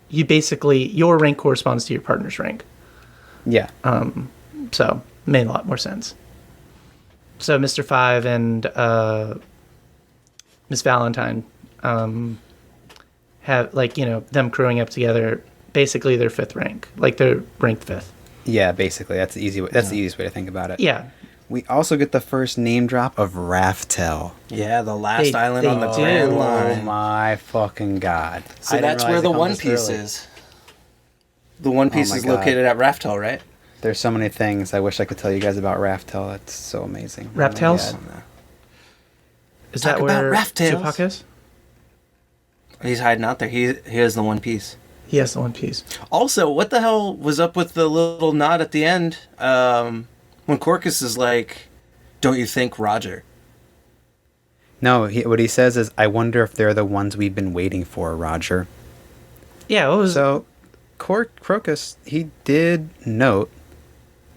you basically, your rank corresponds to your partner's rank. Yeah. So made a lot more sense. So Mr. Five and Miss Valentine have, like, you know, them crewing up together. Basically, they're fifth rank. Like, they're ranked fifth. Yeah, basically that's the easy way. That's the easiest way to think about it. Yeah. We also get the first name drop of Raftel. Yeah, the last They- island on the they Grand do. Oh Line. my fucking God! So I didn't that's realize where it the comes One this Piece early. is. The One Piece my is God. located at Raftel, right? There's so many things I wish I could tell you guys about Raftel. It's so amazing. Raptels? Oh my God. Is Talk that about where Raft Tales. Tupac is? He's hiding out there. He has the One Piece. He has the One Piece. Also, what the hell was up with the little nod at the end when Corcus is like, "Don't you think, Roger?" No, what he says is, "I wonder if they're the ones we've been waiting for, Roger." Yeah, what was... So, Crocus, he did note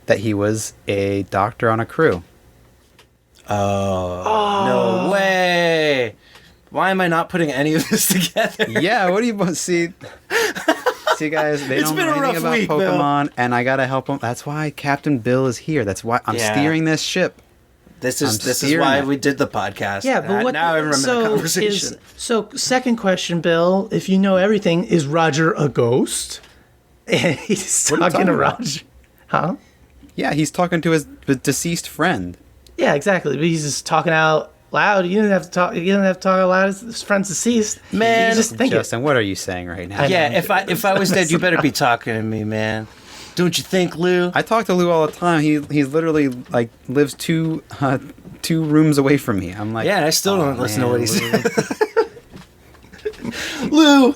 that he was a doctor on a crew. No way! Why am I not putting any of this together? Yeah, what do you want? See, guys, they It's don't been know a anything rough about week, Bill. Pokemon, and I gotta help them. That's why Captain Bill is here. That's why I'm Yeah. steering this ship. This I'm is steering why it. we did the podcast. Yeah, but what... now I remember the conversation. So, second question, Bill. If you know everything, is Roger a ghost? And he's What are you talking to talking about? Roger. Huh? Yeah, he's talking to his deceased friend. Yeah, exactly. But he's just talking out loud. You don't have to talk. You don't have to talk out loud. His friend's deceased. Man, you can just think Justin, what are you saying right now? I- Yeah, if I was dead, you better be talking to me, man. Don't you think, Lou? I talk to Lou all the time. He's literally like lives two rooms away from me. I'm like, Yeah, and I still "Oh, don't listen to man, what he Lou." says. Lou.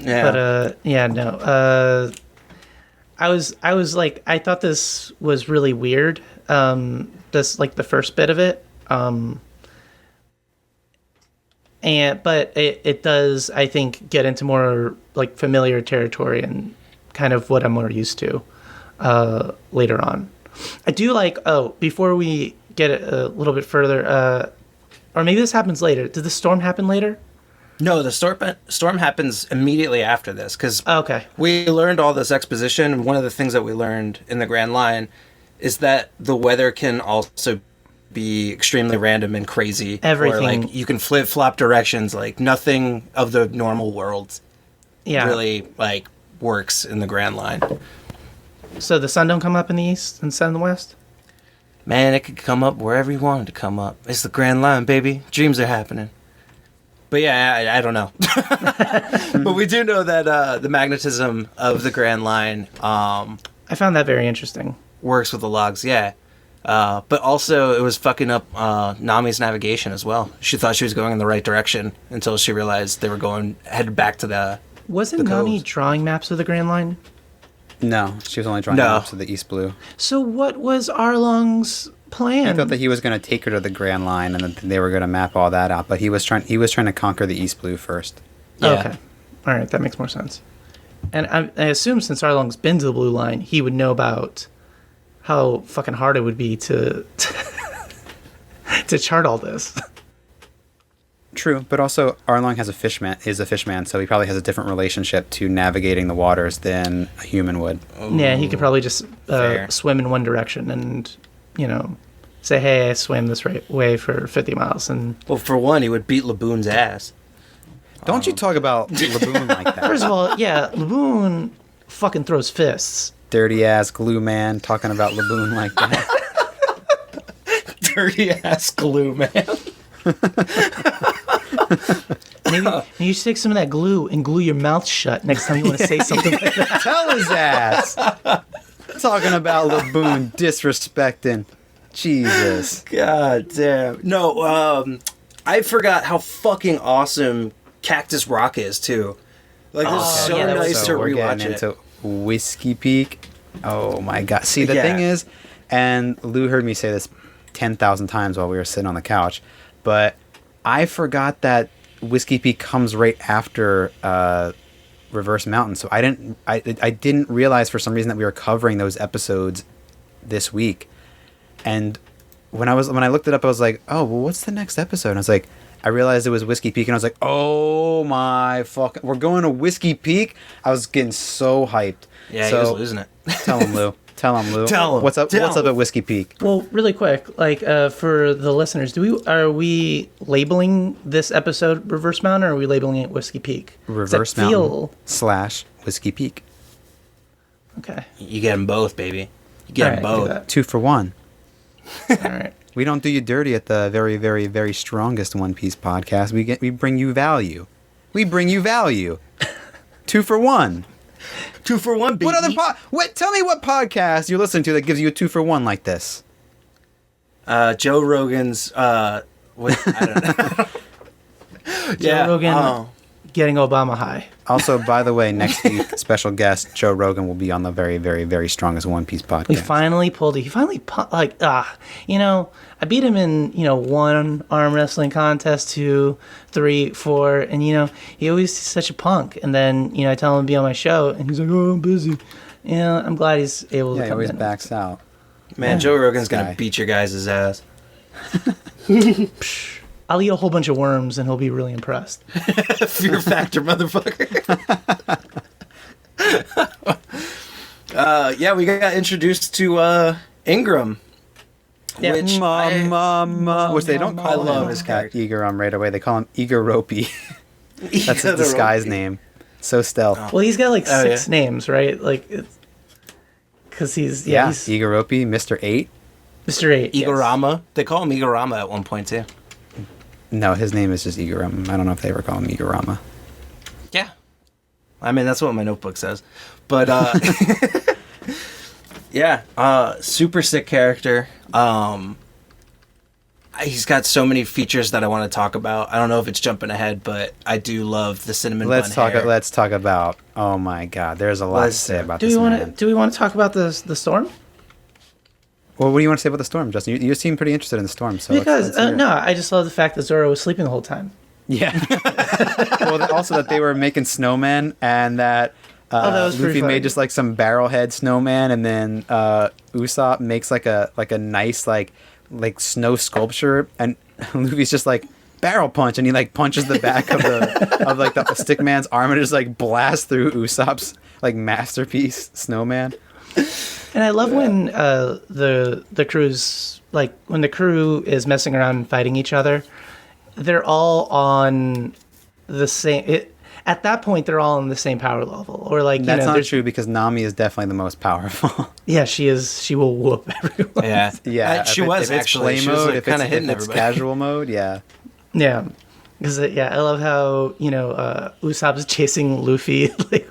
Yeah. But yeah, no. I was like, I thought this was really weird. This, like, the first bit of it. But it does, I think, get into more like familiar territory and kind of what I'm more used to later on. I do like, before we get it a little bit further. Or maybe this happens later. Did the storm happen later? No, the storm happens immediately after this because Okay. we learned all this exposition. And one of the things that we learned in the Grand Line is that the weather can also be extremely random and crazy. Everything. Or, like, you can flip-flop directions. Like, nothing of the normal world really, like, works in the Grand Line. So the sun don't come up in the east and set in the west? Man, it could come up wherever you wanted to come up. It's the Grand Line, baby. Dreams are happening. But yeah, I don't know. But we do know that the magnetism of the Grand Line I found that very interesting. works with the logs, yeah. But also, it was fucking up Nami's navigation as well. She thought she was going in the right direction until she realized they were headed back to the... Wasn't the Nami coves. drawing maps of the Grand Line? No, she was only drawing No. maps of the East Blue. So what was Arlong's plan? I thought that he was going to take her to the Grand Line, and then they were going to map all that out. But he was trying to conquer the East Blue first. Yeah. Okay. All right, that makes more sense. And I assume since Arlong's been to the Blue Line, he would know about how fucking hard it would be to to chart all this. True, but also Arlong is a fishman, so he probably has a different relationship to navigating the waters than a human would. Yeah, he could probably just fair. swim in one direction and, say, hey, I swam this way for 50 miles. And Well, for one, he would beat Laboon's ass. Don't you talk about Laboon like that? first of all, yeah, Laboon fucking throws fists. Dirty ass glue man talking about Laboon like that. Dirty ass glue, man. Maybe you should take some of that glue and glue your mouth shut next time you want to say something like that. Tell his ass. Talking about Laboon disrespecting. Jesus. God damn. No, I forgot how fucking awesome Cactus Rock is, too. Like, it's so yeah, that was nice to So we're rewatch getting it. into Whiskey Peak. Oh my god. See, the Yeah. thing is, and Lou heard me say this 10,000 times while we were sitting on the couch, but I forgot that Whiskey Peak comes right after Reverse Mountain. So I didn't realize for some reason that we were covering those episodes this week. And when I looked it up, I was like, oh, well, what's the next episode? And I was like, I realized it was Whiskey Peak, and I was like, oh my fucking, we're going to Whiskey Peak? I was getting so hyped. Yeah, so, he was losing it. Tell him, Lou. Tell him, Lou. Tell him. What's up Tell him. at Whiskey Peak? Well, really quick, like for the listeners, are we labeling this episode Reverse Mountain, or are we labeling it Whiskey Peak? Does Reverse that feel... Mountain / Whiskey Peak. Okay. You get them both, baby. You get them All right, both. 2 for 1. All right. We don't do you dirty at the very, very, very strongest One Piece podcast. We bring you value. We bring you value. 2 for 1. 2 for 1, baby. What other tell me what podcast you're listening to that gives you a 2 for 1 like this. Joe Rogan's, I don't know. Joe Rogan getting Obama high. Also, by the way, next week, special guest Joe Rogan will be on the very, very, very strongest One Piece podcast. We finally pulled it. He finally, I beat him in, 1 arm wrestling contest, 2, 3, 4, and, he always is such a punk. And then, I tell him to be on my show, and he's like, oh, I'm busy. I'm glad he's able to He come always in. bars out. Man, Joe Rogan's going Guy. to beat your guys' ass. I'll eat a whole bunch of worms, and he'll be really impressed. Fear factor, motherfucker. Yeah, we got introduced to Ingram. Yeah. Which Which they don't call I him love his character. Eager right away. They call him Eager Ropey. That's his disguise name. So stealth. Well, he's got like Oh, 6 names, right? Like, because he's Eager Ropey, Mr. 8. Mr. 8. yes. Igorama. They call him Igorama at one point, too. No, his name is just Igorama. I don't know if they ever call him Igorama. Yeah. I mean, that's what my notebook says. But, yeah, super sick character. He's got so many features that I want to talk about. I don't know if it's jumping ahead, but I do love the cinnamon Let's bun hair. talk about. Oh my God, there's a lot to say about Do this we want to? man. Do we want to talk about the storm? Well, what do you want to say about the storm, Justin? You seem pretty interested in the storm. So Because let's hear it. no, I just love the fact that Zorro was sleeping the whole time. Yeah. Well, also that they were making snowmen and that that was pretty Luffy funny. made just like some barrelhead snowman, and then Usopp makes like a nice like like snow sculpture, and Luffy's just like barrel punch, and he like punches the back of the stick man's arm, and just like blasts through Usopp's like masterpiece snowman. And I love when the crew's like when the crew is messing around and fighting each other, they're all on the same. At that point, they're all on the same power level, or like That's not true because Nami is definitely the most powerful. Yeah, she is. She will whoop everyone. Yeah, Yeah, she was if actually. It's She play was mode, like, kind of hitting if it's everybody. casual mode, yeah. Yeah, because I love how Usopp's chasing Luffy like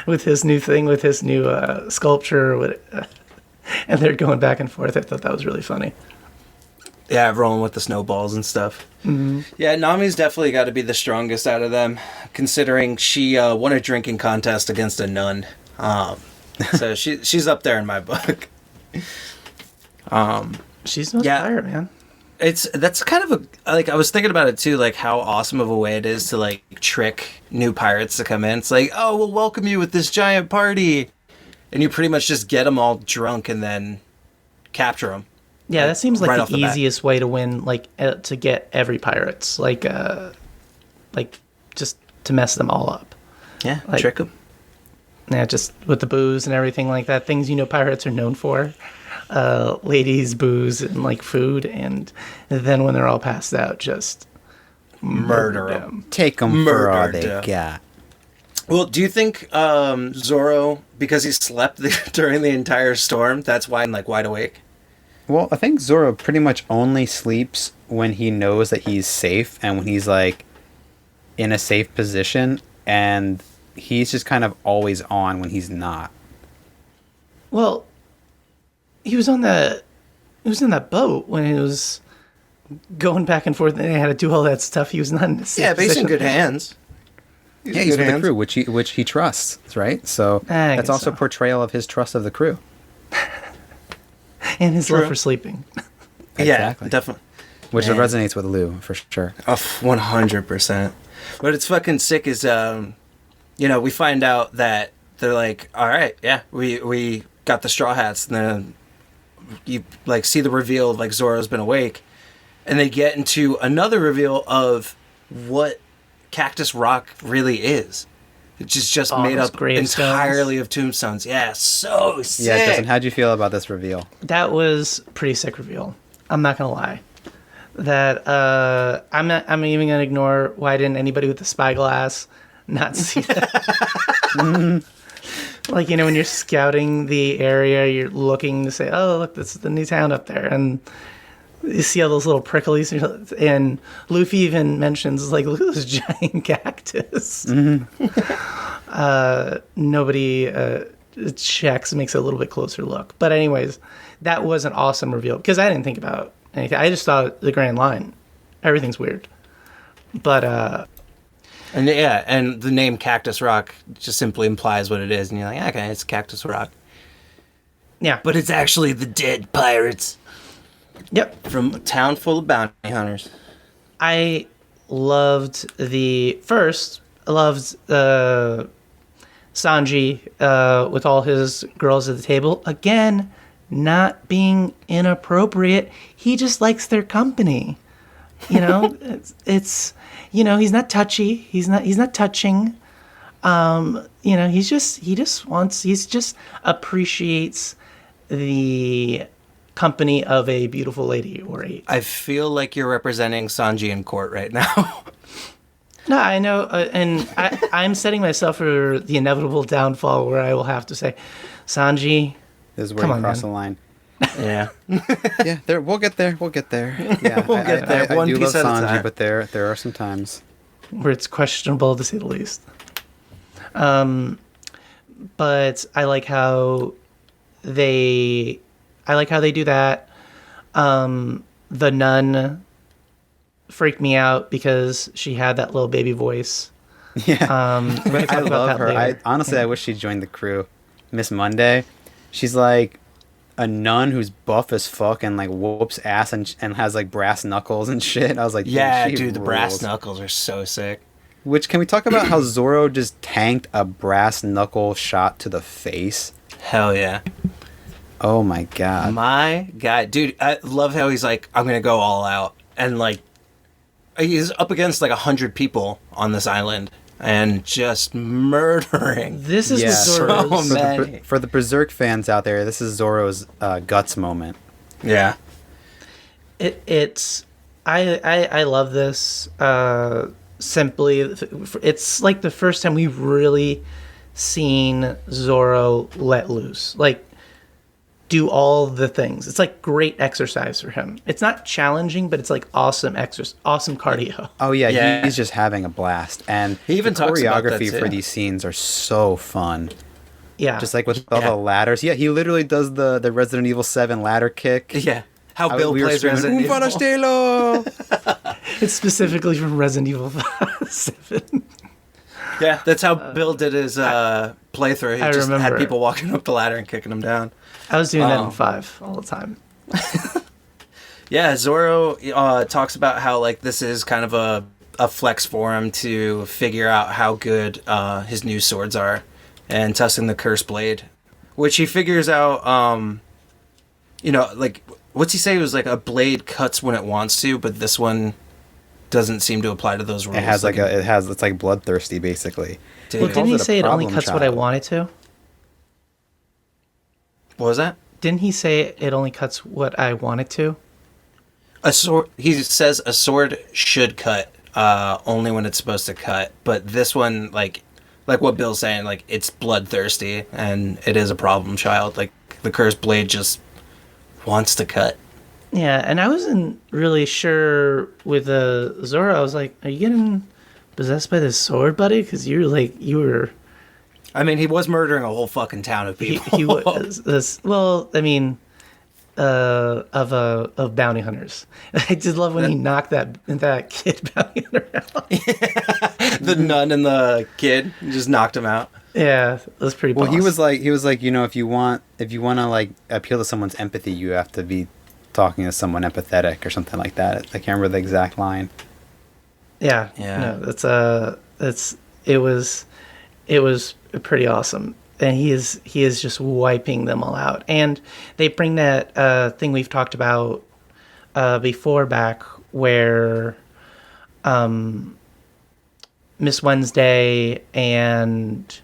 with his new thing, with his new sculpture, and they're going back and forth. I thought that was really funny. Yeah, rolling with the snowballs and stuff. Mm-hmm. Yeah, Nami's definitely got to be the strongest out of them, considering she won a drinking contest against a nun. So she's up there in my book. She's the most Yeah. pirate, man. That's kind of like, I was thinking about it too, like how awesome of a way it is to like trick new pirates to come in. It's like, oh, we'll welcome you with this giant party, and you pretty much just get them all drunk and then capture them. Yeah, that seems like right off the the bat. easiest way to win, like to get every pirates, like just to mess them all up. Yeah, Like- trick them. Yeah, just with the booze and everything like that. Things pirates are known for. Ladies, booze, and like food, and then when they're all passed out, just Murder them. them. Take them for all Murdered. they got. Well, do you think Zorro, because he slept during the entire storm, that's why I'm like wide awake? Well, I think Zorro pretty much only sleeps when he knows that he's safe and when he's like in a safe position, and he's just kind of always on when he's not. Well, he was in that boat when he was going back and forth, and they had to do all that stuff. He was not in a safe Yeah, but he's in position. good hands. Yeah, he's with the crew, which he trusts, right? So I that's guess also so. a portrayal of his trust of the crew. And his love True. for sleeping. Exactly. Yeah, definitely. Which Man. resonates with Lou, for sure. Oh, 100%. But it's fucking sick is, we find out that they're like, all right, yeah, we got the Straw Hats. And then you, like, see the reveal of, like, Zorro's been awake. And they get into another reveal of what Cactus Rock really is. Which is just All made those up gravestones. entirely of tombstones. Yeah, so sick. Yeah, Justin, how'd you feel about this reveal? That was pretty sick reveal. I'm not gonna lie. That I'm even gonna ignore why didn't anybody with the spyglass not see that. Like, when you're scouting the area, you're looking to say, oh, look, this is the new town up there, and you see all those little pricklies, and Luffy even mentions, like, look at this giant cactus. Nobody checks, makes a little bit closer look. But anyways, that was an awesome reveal, because I didn't think about anything. I just thought the Grand Line. Everything's weird. But, And yeah, and the name Cactus Rock just simply implies what it is. And you're like, okay, it's Cactus Rock. yeah. But it's actually the dead pirates Yep. from a town full of bounty hunters. I loved Sanji with all his girls at the table. Again, not being inappropriate. He just likes their company. It's he's not touchy. He's not touching. He just appreciates the company of a beautiful lady or a. I feel like you're representing Sanji in court right now. No, I know, and I'm setting myself for the inevitable downfall where I will have to say, Sanji, This is where Come you on, cross man. the line. Yeah. Yeah, we'll get there. We'll get there. Yeah, We'll get there, I one do piece love at a Sanji, time. but there are some times. where it's questionable to say the least. But I like how they do that. The nun freaked me out because she had that little baby voice. Yeah, We're gonna talk I about love that her. later. I wish she joined the crew. Miss Monday, she's like a nun who's buff as fuck and like whoops ass and has like brass knuckles and shit. I was like, Yeah, she dude, the brass rules. knuckles are so sick. Which, can we talk about how Zorro just tanked a brass knuckle shot to the face? Hell yeah. Oh my god. My God, dude, I love how he's like, I'm gonna go all out, and like, he's up against like 100 people on this island and just murdering. This is Yeah. what So Zorro's... many. For the Berserk fans out there, this is Zorro's guts moment. Yeah, I love this. Simply, it's like the first time we've really seen Zorro let loose. Like, do all the things. It's like great exercise for him. It's not challenging, but it's like awesome awesome cardio. Oh yeah, Yeah. he's just having a blast, and He even the talks about that, choreography too. for these scenes are so fun. Yeah. Just like with all Yeah. the ladders. Yeah, he literally does the Resident Evil 7 ladder kick. yeah. How Bill We were plays screaming, Resident "Un Evil. Fanastelo!" It's specifically from Resident Evil 7. Yeah, that's how Bill did his playthrough. He I just had remember. people walking up the ladder and kicking him down. I was doing that Oh. in 5 all the time. Yeah, Zorro talks about how like this is kind of a flex for him to figure out how good his new swords are, and testing the cursed blade, which he figures out. Like what's he say? It was like a blade cuts when it wants to, but this one doesn't seem to apply to those rules. It has it's like bloodthirsty basically. Dude, Well, didn't he calls it a say it only problem cuts what I child. wanted to? what was that? Didn't he say it only cuts what I wanted to? A sword. He says a sword should cut only when it's supposed to cut, but this one, like what Bill's saying, like it's bloodthirsty and it is a problem child. Like the cursed blade just wants to cut. Yeah, and I wasn't really sure with Zorro. I was like, are you getting possessed by this sword, buddy? Because you were... I mean, he was murdering a whole fucking town of people. He was this. Well, I mean, of bounty hunters. I did love when he knocked that kid bounty hunter out. The nun and the kid just knocked him out. Yeah, it was pretty. Well, boss. he was like, if you want to like appeal to someone's empathy, you have to be talking to someone empathetic or something like that. I can't remember the exact line. Yeah. Yeah. No, it was pretty awesome. And he is just wiping them all out. And they bring that thing we've talked about before back where Miss Wednesday and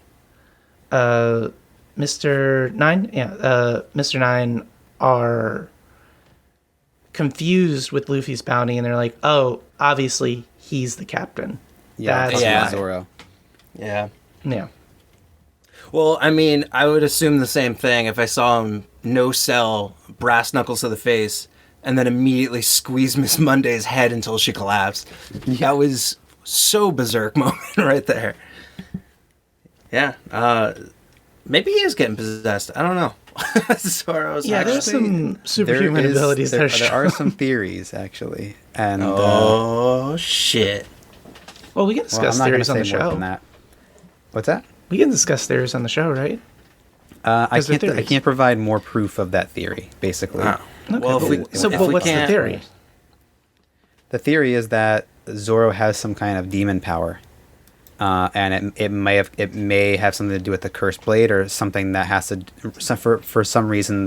Mr. Nine, Mr. Nine are confused with Luffy's bounty, and they're like, "Oh, obviously he's the captain." Yeah, That's yeah. why. Zorro. Yeah. Yeah. Well, I mean, I would assume the same thing if I saw him no sell, brass knuckles to the face, and then immediately squeeze Miss Monday's head until she collapsed. That was so berserk moment right there. Yeah. Maybe he is getting possessed. I don't know. Zorro's Yeah, there's actually... some superhuman abilities there that are are shown. some theories actually, and Oh, shit. Well, we can well, discuss I'm not going to theories on the say more show. than that. What's that? We can discuss theories on the show, right? I 'Cause they're can't. I theories. can't provide more proof of that theory. Basically, Wow. Okay, Well, if we, but if we what's the can't- theory? the theory is that Zorro has some kind of demon power, and it may have something to do with the cursed blade or something that has to for some reason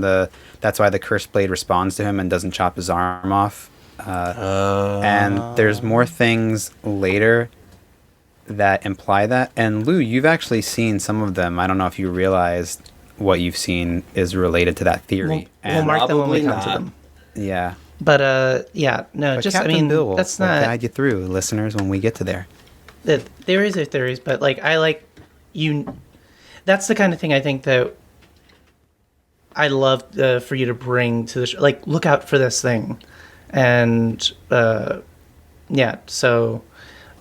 that's why the cursed blade responds to him and doesn't chop his arm off. And there's more things later that imply that. And Lou, you've actually seen some of them. I don't know if you realized what you've seen is related to that theory. We'll mark them when we probably come to not. them. Yeah. But yeah, no, But just Captain I mean, Bill will that's not guide you through, listeners, when we get to there. the theories are theories, but like I like you. That's the kind of thing I think that I love for you to bring to the show. Like, look out for this thing, and yeah. So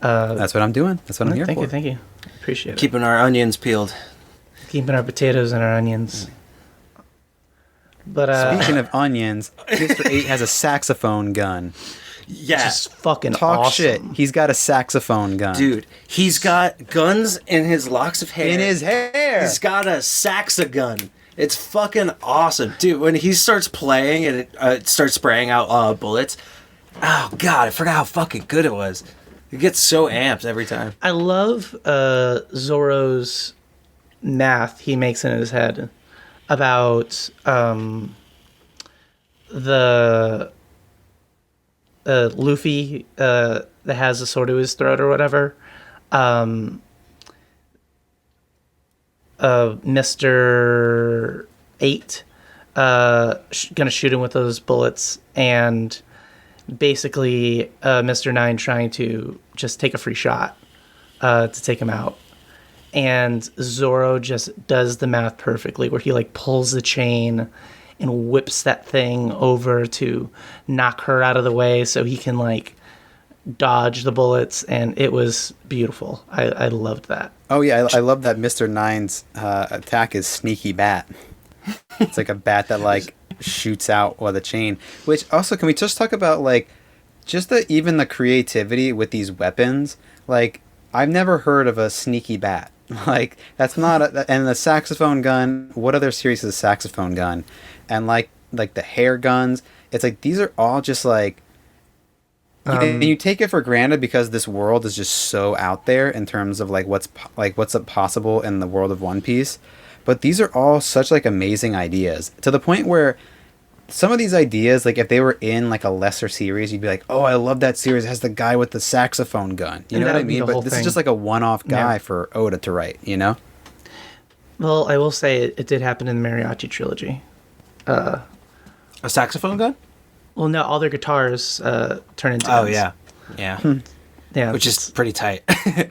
That's what I'm doing. That's what I'm here thank for. you, thank you, appreciate it. Keeping our onions peeled. Keeping our potatoes and our onions. But Speaking of onions, Mr. 8 has a saxophone gun. Yeah. just fucking Talk awesome. shit. He's got a saxophone gun. Dude, he's got guns in his locks of hair. In his hair. He's got a saxagun. It's fucking awesome. Dude, when he starts playing and it starts spraying out bullets, oh god, I forgot how fucking good it was. It gets so amped every time. I love Zorro's math he makes in his head about the Luffy that has a sword to his throat or whatever. Mr. 8 gonna shoot him with those bullets, and basically Mr. 9 trying to just take a free shot to take him out. And Zorro just does the math perfectly, where he like pulls the chain and whips that thing over to knock her out of the way so he can like dodge the bullets, and it was beautiful. I loved that. Oh yeah, I love that Mr. Nine's attack is sneaky bat. It's like a bat that like shoots out with a chain. Which also, can we just talk about like just even the creativity with these weapons? Like, I've never heard of a sneaky bat. Like, that's not and the saxophone gun. What other series is a saxophone gun? And like the hair guns. It's like these are all just like. You take it for granted because this world is just so out there in terms of like what's possible in the world of One Piece. But these are all such like amazing ideas, to the point where some of these ideas, like if they were in like a lesser series, you'd be like, oh, I love that series. It has the guy with the saxophone gun. You know what I mean? But this is just like a one-off guy for Oda to write, you know? Well, I will say it did happen in the Mariachi trilogy. A saxophone gun? Well, no, all their guitars turn into Oh, guns. yeah. Yeah. Yeah. Which is pretty tight.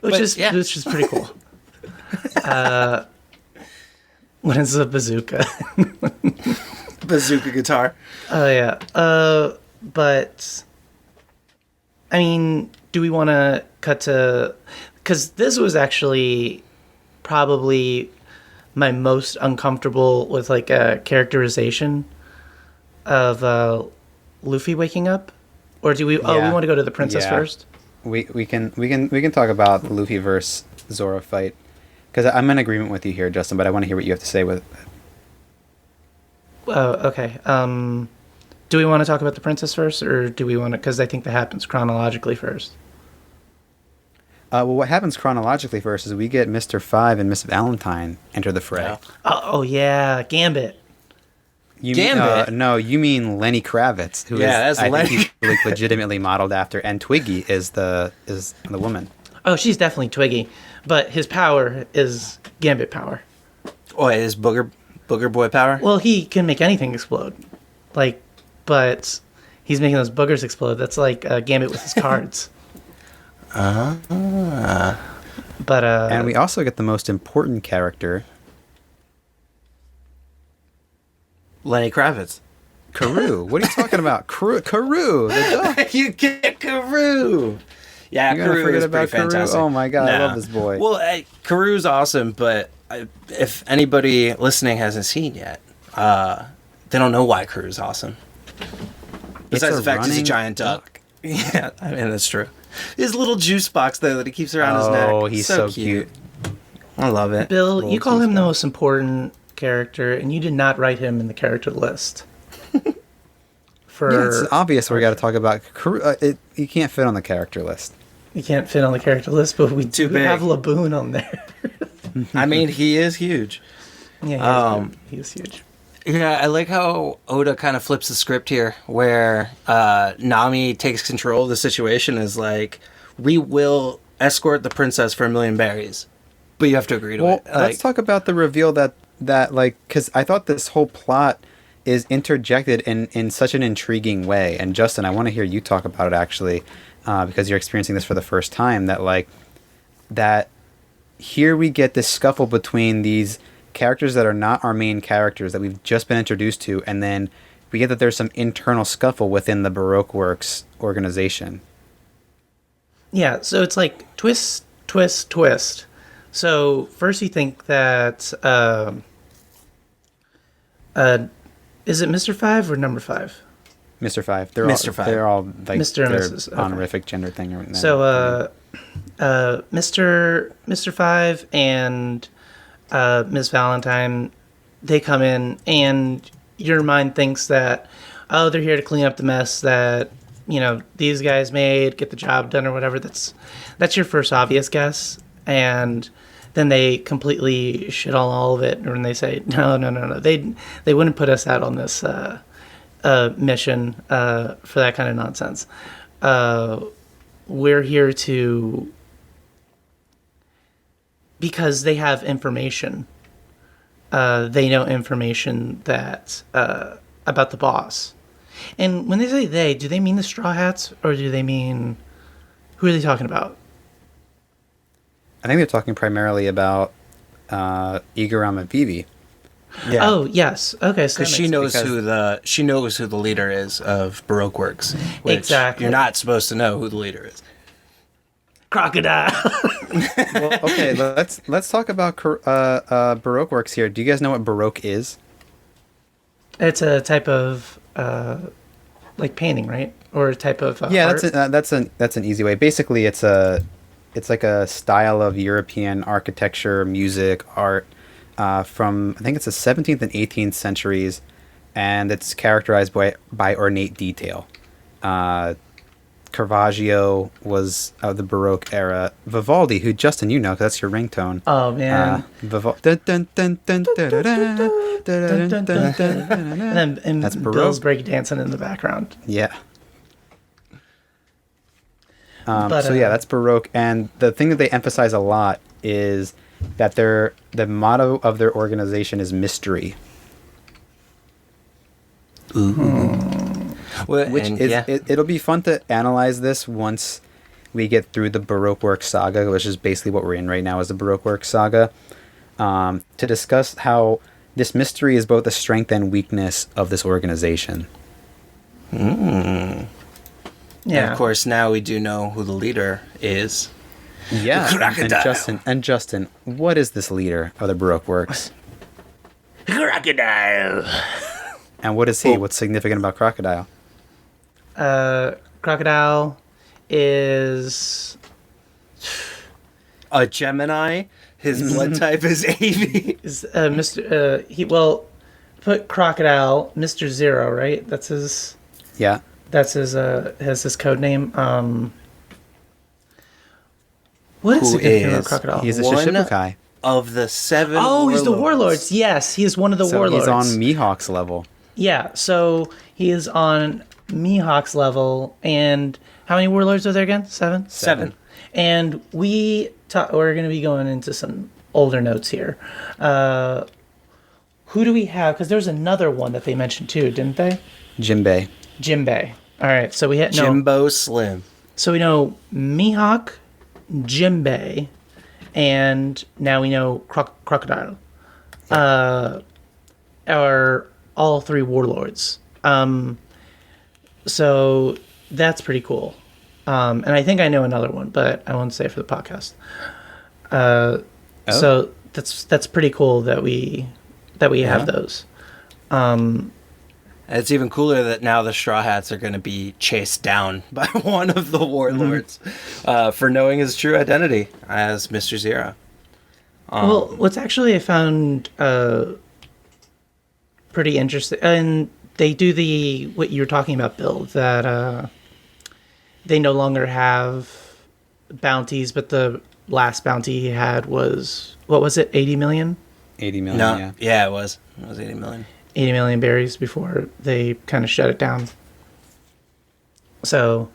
Which is pretty cool. When it's a bazooka. Bazooka guitar. Oh, yeah. But, I mean, do we want to cut to... Because this was actually probably my most uncomfortable with, like, a characterization of Luffy waking up. Or do we... Oh, we want to go to the princess first? We can talk about the Luffy versus Zoro fight. Because I'm in agreement with you here, Justin, but I want to hear what you have to say with it. Okay. Do we want to talk about the princess first, or do we want to... Because I think that happens chronologically first. Well, what happens chronologically first is we get Mr. 5 and Miss Valentine enter the fray. Yeah. Oh yeah, Gambit. Gambit? No, you mean Lenny Kravitz, who that's I Lenny. think he's like legitimately modeled after, and Twiggy is the woman. Oh, she's definitely Twiggy, but his power is Gambit power. Oh, it is Booger Boy power? Well, he can make anything explode, like, but he's making those boogers explode. That's like Gambit with his cards. But and we also get the most important character, Lenny Kravitz. Karoo. What are you talking about? Karoo, the dog. You get Karoo. Yeah, You're gonna Karoo forget is about pretty fantastic. Karoo? Oh my god, I love this boy. Well, Karoo's awesome, but if anybody listening hasn't seen yet, they don't know why Karoo's awesome. Besides the fact he's a giant duck. Yeah, I mean, that's true. His little juice box, though, that he keeps around his neck. Oh, he's so cute. I love it. Bill, Little you call him juice the box. most important character, and you did not write him in the character list. Yeah, it's obvious we got to talk about Karoo. He can't fit on the character list. You can't fit on the character list, but we Too do big. have Laboon on there. I mean, he is huge. Yeah, he is huge. Yeah, I like how Oda kind of flips the script here, where Nami takes control of the situation, is like, we will escort the princess for 1,000,000 berries, but you have to agree to Well, it. let's talk about the reveal that like, because I thought this whole plot is interjected in such an intriguing way. And Justin, I want to hear you talk about it actually, because you're experiencing this for the first time. That here we get this scuffle between these characters that are not our main characters that we've just been introduced to, and then we get that there's some internal scuffle within the Baroque Works organization. Yeah, so it's like twist, twist, twist. So first you think that is it Mr. 5 or number 5? Mr. 5. Mr. 5. They're all like Mr. and their Mrs., okay. honorific gender thing. So Mr. 5 and Miss Valentine, they come in, and your mind thinks that, oh, they're here to clean up the mess that, you know, these guys made, get the job done or whatever. That's your first obvious guess. And then they completely shit on all of it, and they say, no. They wouldn't put us out on this mission for that kind of nonsense. We're here because they have information. They know information that about the boss. And when they say they, do they mean the Straw Hats, or do they mean... Who are they talking about? I think they're talking primarily about Igaram and Vivi. Yeah. Oh, yes. Okay, so Because she knows who the leader is of Baroque Works. Which Exactly. You're not supposed to know who the leader is. Crocodile. Well, okay, let's talk about Baroque Works here. Do you guys know what Baroque is? It's a type of like painting, right? Or a type of Yeah, art? that's an easy way. Basically, it's like a style of European architecture, music, art from, I think it's the 17th and 18th centuries, and it's characterized by ornate detail. Caravaggio was of the Baroque era. Vivaldi, who Justin, you know, because that's your ringtone. Oh man. And That's Bill's Baroque. breakdancing in the background. Yeah. But, So yeah, that's Baroque, and the thing that they emphasize a lot is that the motto of their organization is mystery, Well, which and, is yeah. it'll be fun to analyze this once we get through the Baroque Works saga, which is basically what we're in right now, is the Baroque Works saga, to discuss how this mystery is both a strength and weakness of this organization. And Yeah. of course, now we do know who the leader is. Yeah, Crocodile. and Justin, what is this leader of the Baroque Works? Crocodile. And what is he? What's significant about Crocodile? Crocodile is A Gemini. His blood type is AB. Mr. He put Crocodile, Mr. Zero, right? That's his. Yeah. That's his code name. What is Who significant about is- Crocodile? He's a One- Shishibukai. Of the 7 Oh, he's the warlords. warlords. Yes, he is one of the So warlords. he's on Mihawk's level. Yeah, so he is on Mihawk's level. And how many warlords are there again? 7? 7. And we're going to be going into some older notes here. Who do we have? Because there's another one that they mentioned too, didn't they? Jinbei. Jinbei. All right, so we had Jimbo Slim. So we know Mihawk, Jinbei, and now we know Crocodile. Are all 3 warlords. So that's pretty cool. And I think I know another one, but I won't say it for the podcast. So that's pretty cool that we have those. It's even cooler that now the Straw Hats are going to be chased down by one of the warlords for knowing his true identity as Mr. Zero. Well, what's actually I found pretty interesting, and they do what you were talking about, Bill, that they no longer have bounties, but the last bounty he had was, what was it, 80 million? 80 million, No, yeah. it was 80 million. 80 million berries before they kind of shut it down. So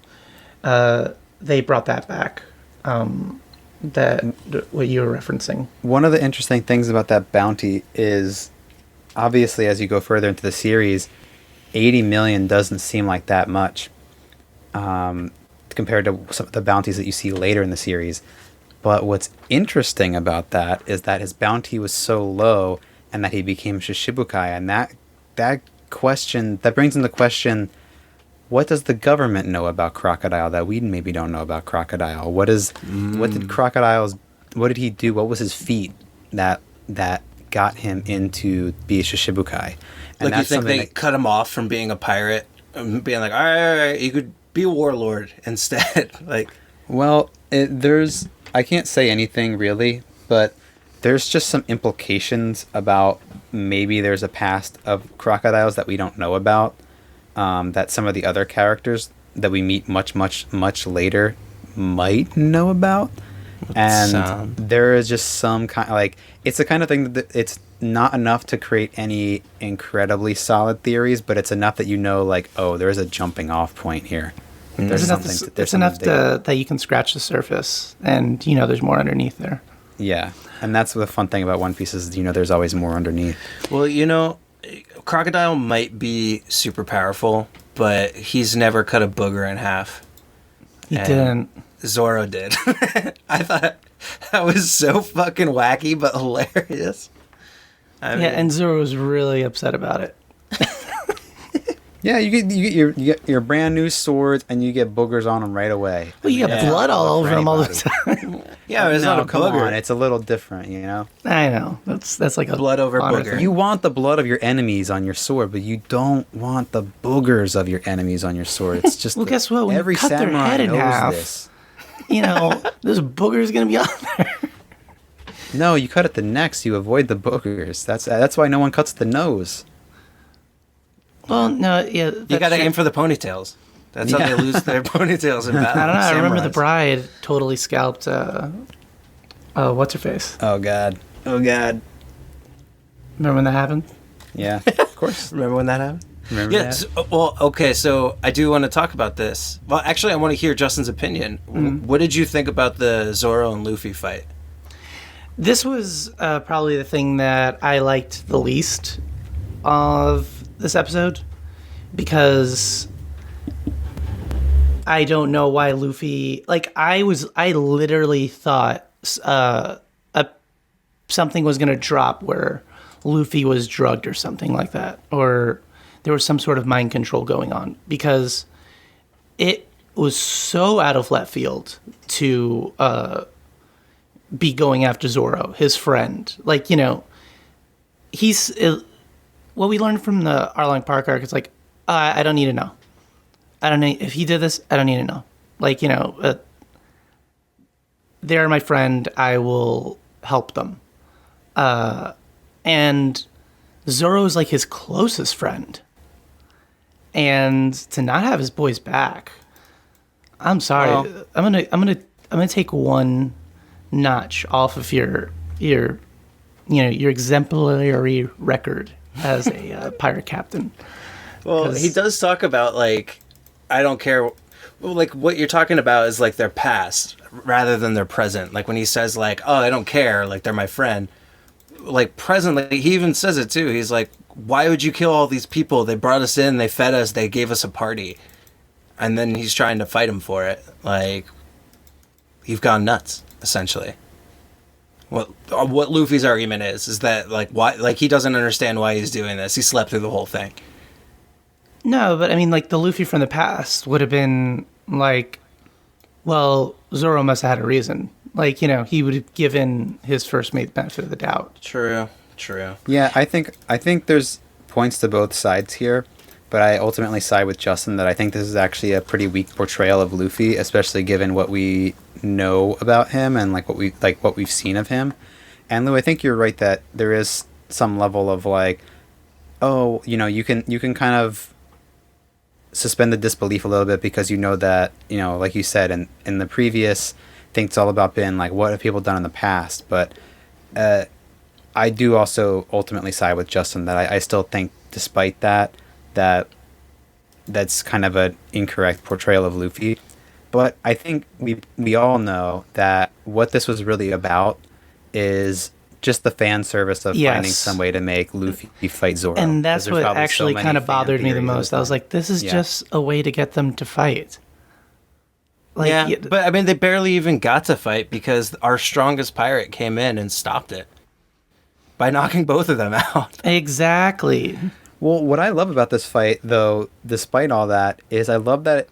they brought that back, what you were referencing. One of the interesting things about that bounty is, obviously, as you go further into the series, 80 million doesn't seem like that much compared to some of the bounties that you see later in the series. But what's interesting about that is that his bounty was so low and that he became Shishibukai, and that brings into question, what does the government know about Crocodile that we maybe don't know about Crocodile? What did he do? What was his feat that got him into be a Shishibukai? And Like, you think they cut him off from being a pirate and being like, all right, you could be a warlord instead. Like, well, I can't say anything really, but there's just some implications about maybe there's a past of crocodiles that we don't know about, that some of the other characters that we meet much, much, much later might know about. And there is just some kind like it's the kind of thing that it's not enough to create any incredibly solid theories, but it's enough that you know, like, oh, there's a jumping off point here. There's something. There's enough that you can scratch the surface, and you know there's more underneath there. Yeah, and that's the fun thing about One Piece is there's always more underneath. Well, Crocodile might be super powerful, but he's never cut a booger in half. He didn't. Zorro did. I thought that was so fucking wacky, but hilarious. And Zorro was really upset about it. Yeah, you get your brand new swords, and you get boogers on them right away. Well, you got blood all over them all the time. Yeah, it's not a come booger. on, it's a little different, I know. That's like a Blood over honor booger. thing. You want the blood of your enemies on your sword, but you don't want the boogers of your enemies on your sword. It's just Well, guess what? When every you cut their samurai head in knows half, this. this booger's gonna be on there. No, you cut at the neck so you avoid the boogers. That's why no one cuts the nose. Well, no, yeah. You got to aim for the ponytails. That's how they lose their ponytails in battle. I don't know. I remember the Samurais. bride totally scalped. What's her face? Oh god. God. Remember when that happened? Yeah, of course. Remember when that happened? Remember Yeah. that? Well, okay. So I do want to talk about this. Well, actually, I want to hear Justin's opinion. What did you think about the Zorro and Luffy fight? This was probably the thing that I liked the least of this episode because I don't know why Luffy. Like I literally thought something was going to drop where Luffy was drugged or something like that, or there was some sort of mind control going on because it was so out of left field to be going after Zorro, his friend. Like, he's what we learned from the Arlong Park arc. It's like, I don't need to know. I don't need if he did this. I don't need to know. Like, they're my friend. I will help them. And Zorro is like his closest friend, and to not have his boys back, I'm sorry. Well, I'm gonna take one notch off of your exemplary record as a pirate captain. Well, he does talk about, like, I don't care. Well, like, what you're talking about is, like, their past rather than their present. Like, when he says, like, oh, I don't care, like, they're my friend. Like, presently, he even says it, too. He's like, why would you kill all these people? They brought us in, they fed us, they gave us a party. And then he's trying to fight him for it. Like, you've gone nuts, essentially. What Luffy's argument is that, like, why, like, he doesn't understand why he's doing this. He slept through the whole thing. No, but I mean, like, the Luffy from the past would have been like, well, Zorro must have had a reason. Like, he would have given his first mate the benefit of the doubt. True. Yeah, I think there's points to both sides here, but I ultimately side with Justin that I think this is actually a pretty weak portrayal of Luffy, especially given what we know about him and what we've seen of him. And Lou, I think you're right that there is some level of like, oh, you can kind of suspend the disbelief a little bit because that, like you said in the previous thing, it's all about being like, what have people done in the past? But I do also ultimately side with Justin that I still think, despite that's kind of an incorrect portrayal of Luffy. But I think we all know that what this was really about is just the fan service of finding some way to make Luffy fight Zorro. And that's what actually kind of bothered me the most. I was like, this is just a way to get them to fight. Like, yeah, but I mean, they barely even got to fight because our strongest pirate came in and stopped it by knocking both of them out. Exactly. Well, what I love about this fight, though, despite all that, is I love that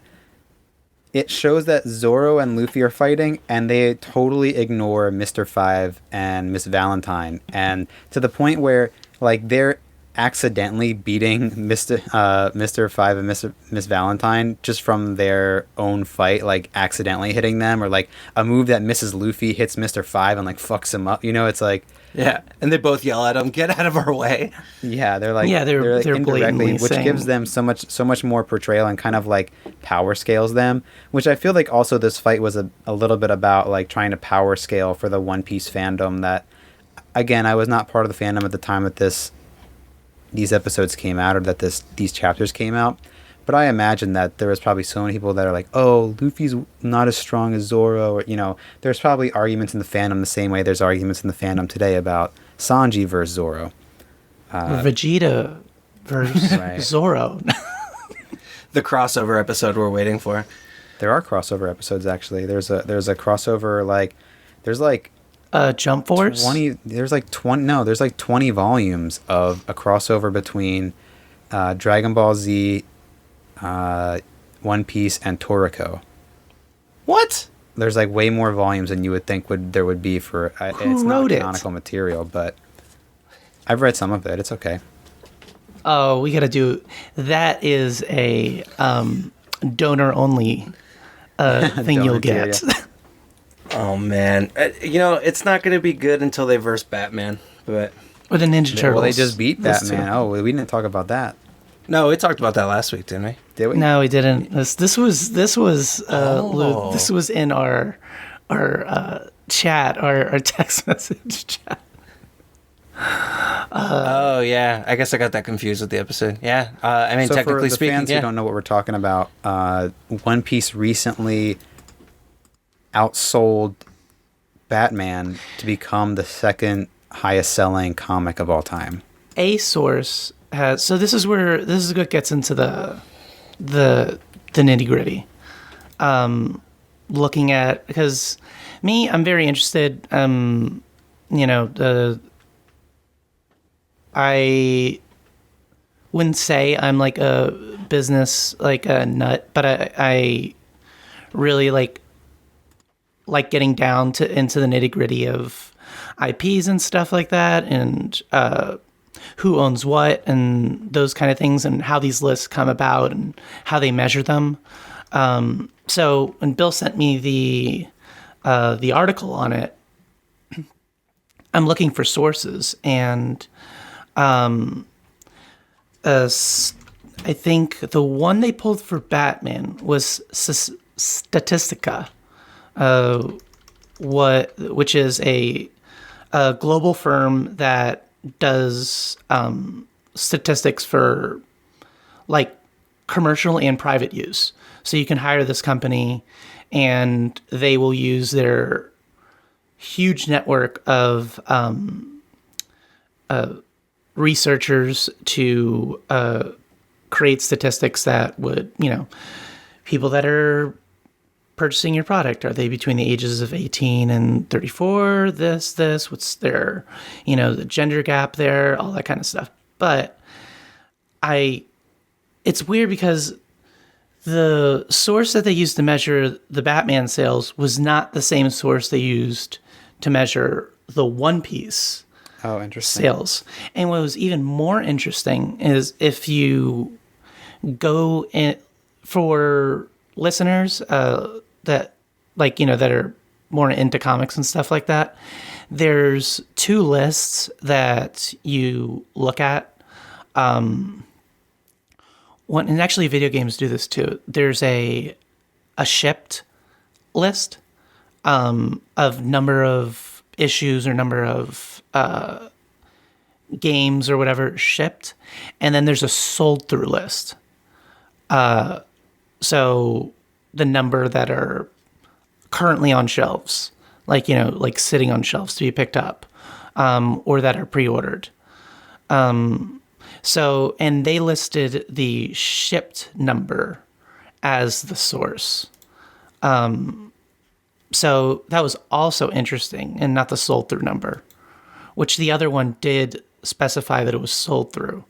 it shows that Zorro and Luffy are fighting, and they totally ignore Mr. Five and Miss Valentine, and to the point where, like, they're accidentally beating Mr. Five and Miss Valentine just from their own fight, like accidentally hitting them, or like a move that misses Luffy hits Mr. Five and like fucks him up. It's like Yeah, and they both yell at him, "Get out of our way!" Yeah, they're like they're like indirectly, blatantly which saying- gives them so much more portrayal and kind of like power scales them. Which I feel like also this fight was a little bit about like trying to power scale for the One Piece fandom. That again, I was not part of the fandom at the time that these episodes came out or that these chapters came out. But I imagine that there was probably so many people that are like, oh, Luffy's not as strong as Zorro. Or, you know, there's probably arguments in the fandom the same way there's arguments in the fandom today about Sanji versus Zorro. Or Vegeta versus Right. Zorro. The crossover episode we're waiting for. There are crossover episodes, actually. There's a crossover, there's like Jump Force? 20, there's like 20 volumes of a crossover between Dragon Ball Z, One Piece, and Toriko. What? There's like way more volumes than you would think there would be for it's not wrote it? canonical material, but I've read some of it. It's okay. Oh, we gotta do... That is a donor-only thing you'll Donor tier, get. yeah. Oh man, it's not going to be good until they verse Batman. But Or the Ninja Turtles. Well, they just beat Those two. Batman. Oh, we didn't talk about that, no, we talked about that last week, didn't we? did we? No, we didn't. This was Oh. this was in our chat, our text message chat. Oh yeah, I guess I got that confused with the episode. Yeah, I mean, So for technically the speaking, fans who don't know what we're talking about, One Piece recently outsold Batman to become the second highest selling comic of all time. A source has. So this is what gets into the nitty gritty. Looking at, because I'm very interested. I wouldn't say I'm like a business like a nut, but I really like getting down into the nitty gritty of IPs and stuff like that, and who owns what and those kind of things, and how these lists come about and how they measure them. So when Bill sent me the article on it, I'm looking for sources, and I think the one they pulled for Batman was Statistica, which is a global firm that does statistics for like commercial and private use. So you can hire this company, and they will use their huge network of researchers to create statistics that would, people that are purchasing your product, are they between the ages of 18 and 34? What's their, the gender gap there, all that kind of stuff. But it's weird because the source that they used to measure the Batman sales was not the same source they used to measure the One Piece Oh, interesting. sales. And what was even more interesting is if you go in, for listeners that that are more into comics and stuff like that, there's two lists that you look at. One, and actually video games do this too. There's a shipped list of number of issues or number of games or whatever shipped, and then there's a sold through list. So the number that are currently on shelves, like sitting on shelves to be picked up, or that are pre-ordered. So, and they listed the shipped number as the source. So that was also interesting, and not the sold through number, which the other one did specify that it was sold through.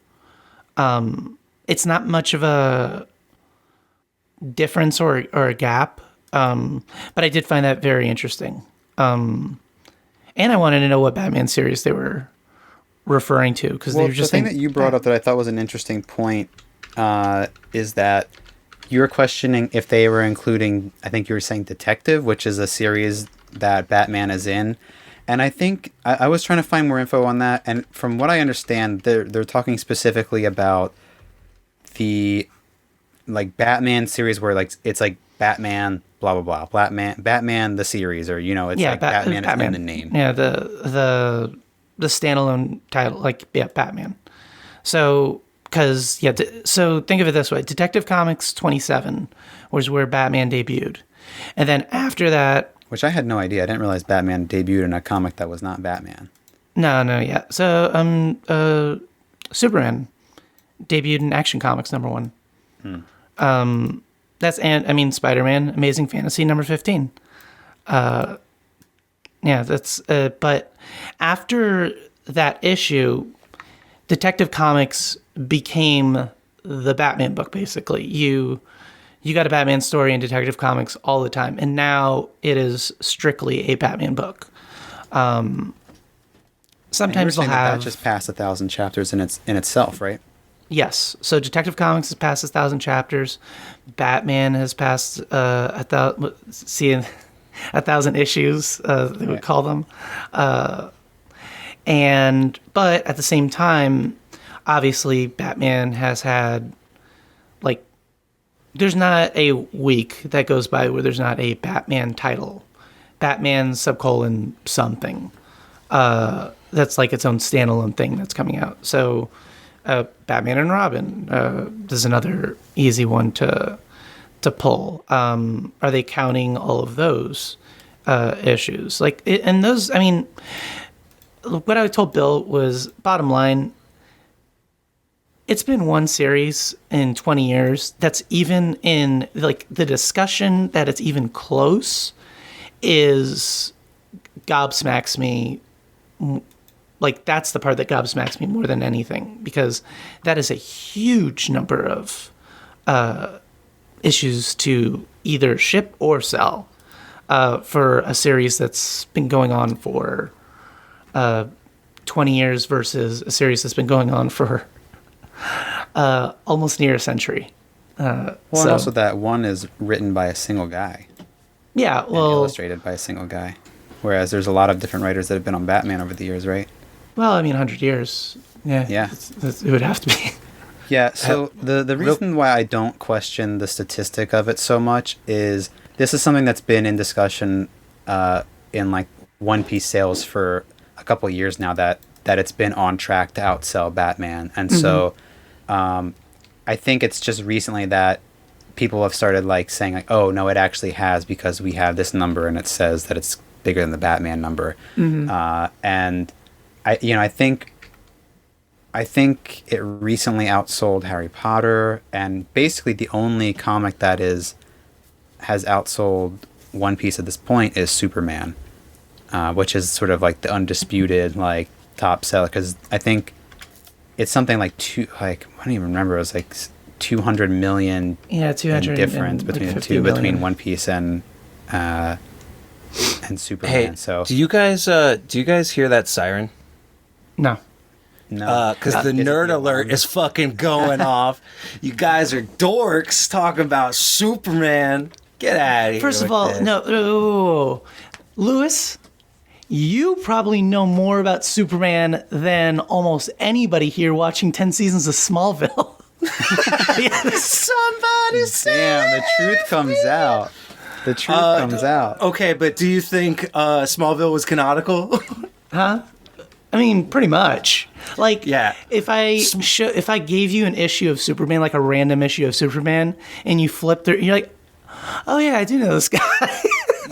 It's not much of a difference or a gap, but I did find that very interesting. And I wanted to know what Batman series they were referring to, because they were just the thing that you brought up that I thought was an interesting point is that you were questioning if they were including, I think you were saying Detective, which is a series that Batman is in, And I think I was trying to find more info on that, and from what I understand, they're talking specifically about the like Batman series where like it's like Batman blah blah blah Batman the series, or it's like Batman is in the name. Yeah, the standalone title, like Batman. So so think of it this way: Detective Comics 27 was where Batman debuted, and then after that. Which I had no idea. I didn't realize Batman debuted in a comic that was not Batman. No, yeah. So, Superman debuted in Action Comics #1. Spider-Man, Amazing Fantasy #15. But after that issue, Detective Comics became the Batman book, basically. You got a Batman story in Detective Comics all the time, and now it is strictly a Batman book. Sometimes they'll have that just passed 1,000 chapters in itself, right? Yes. So Detective Comics has passed 1,000 chapters. Batman has passed 1,000 issues. They would call them. But at the same time, obviously, Batman has had there's not a week that goes by where there's not a Batman title. Batman : something. That's like its own standalone thing that's coming out. So Batman and Robin is another easy one to pull. Are they counting all of those issues? What I told Bill was, bottom line, it's been one series in 20 years that's even in, the discussion that it's even close is gobsmacks me. That's the part that gobsmacks me more than anything, because that is a huge number of issues to either ship or sell for a series that's been going on for 20 years versus a series that's been going on for almost near a century. And also that one is written by a single guy. Yeah, and illustrated by a single guy. Whereas there's a lot of different writers that have been on Batman over the years, right? Well, 100 years. Yeah. It would have to be. Yeah, so the reason why I don't question the statistic of it so much is this is something that's been in discussion in One Piece sales for a couple of years now, that it's been on track to outsell Batman. And so I think it's just recently that people have started saying oh no, it actually has, because we have this number and it says that it's bigger than the Batman number. And I think it recently outsold Harry Potter, and basically the only comic that has outsold One Piece at this point is Superman, which is sort of the undisputed top seller, because I think it's something I don't even remember, it was 200 million 200 difference between the two, between One Piece and Superman. Hey, so do you guys hear that siren? No. Because the nerd alert is fucking going off. You guys are dorks talking about Superman. Get out of here. First of all, no. Lewis, you probably know more about Superman than almost anybody here watching 10 seasons of Smallville. Somebody damn, the truth comes out. The truth comes out. Okay, but do you think Smallville was canonical? Huh? Pretty much. Yeah. If I gave you an issue of Superman, a random issue of Superman, and you flip through, you're like, oh yeah, I do know this guy.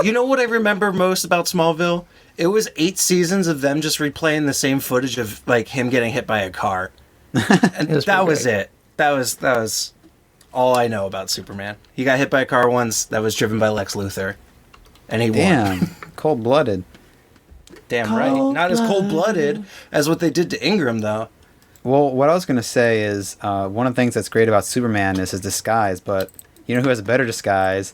You know what I remember most about Smallville? It was 8 seasons of them just replaying the same footage of him getting hit by a car. And that was it. That was all I know about Superman. He got hit by a car once that was driven by Lex Luthor, and he won. Cold-blooded. Damn right. Not as cold-blooded as what they did to Ingram, though. Well, what I was going to say is one of the things that's great about Superman is his disguise, but you know who has a better disguise?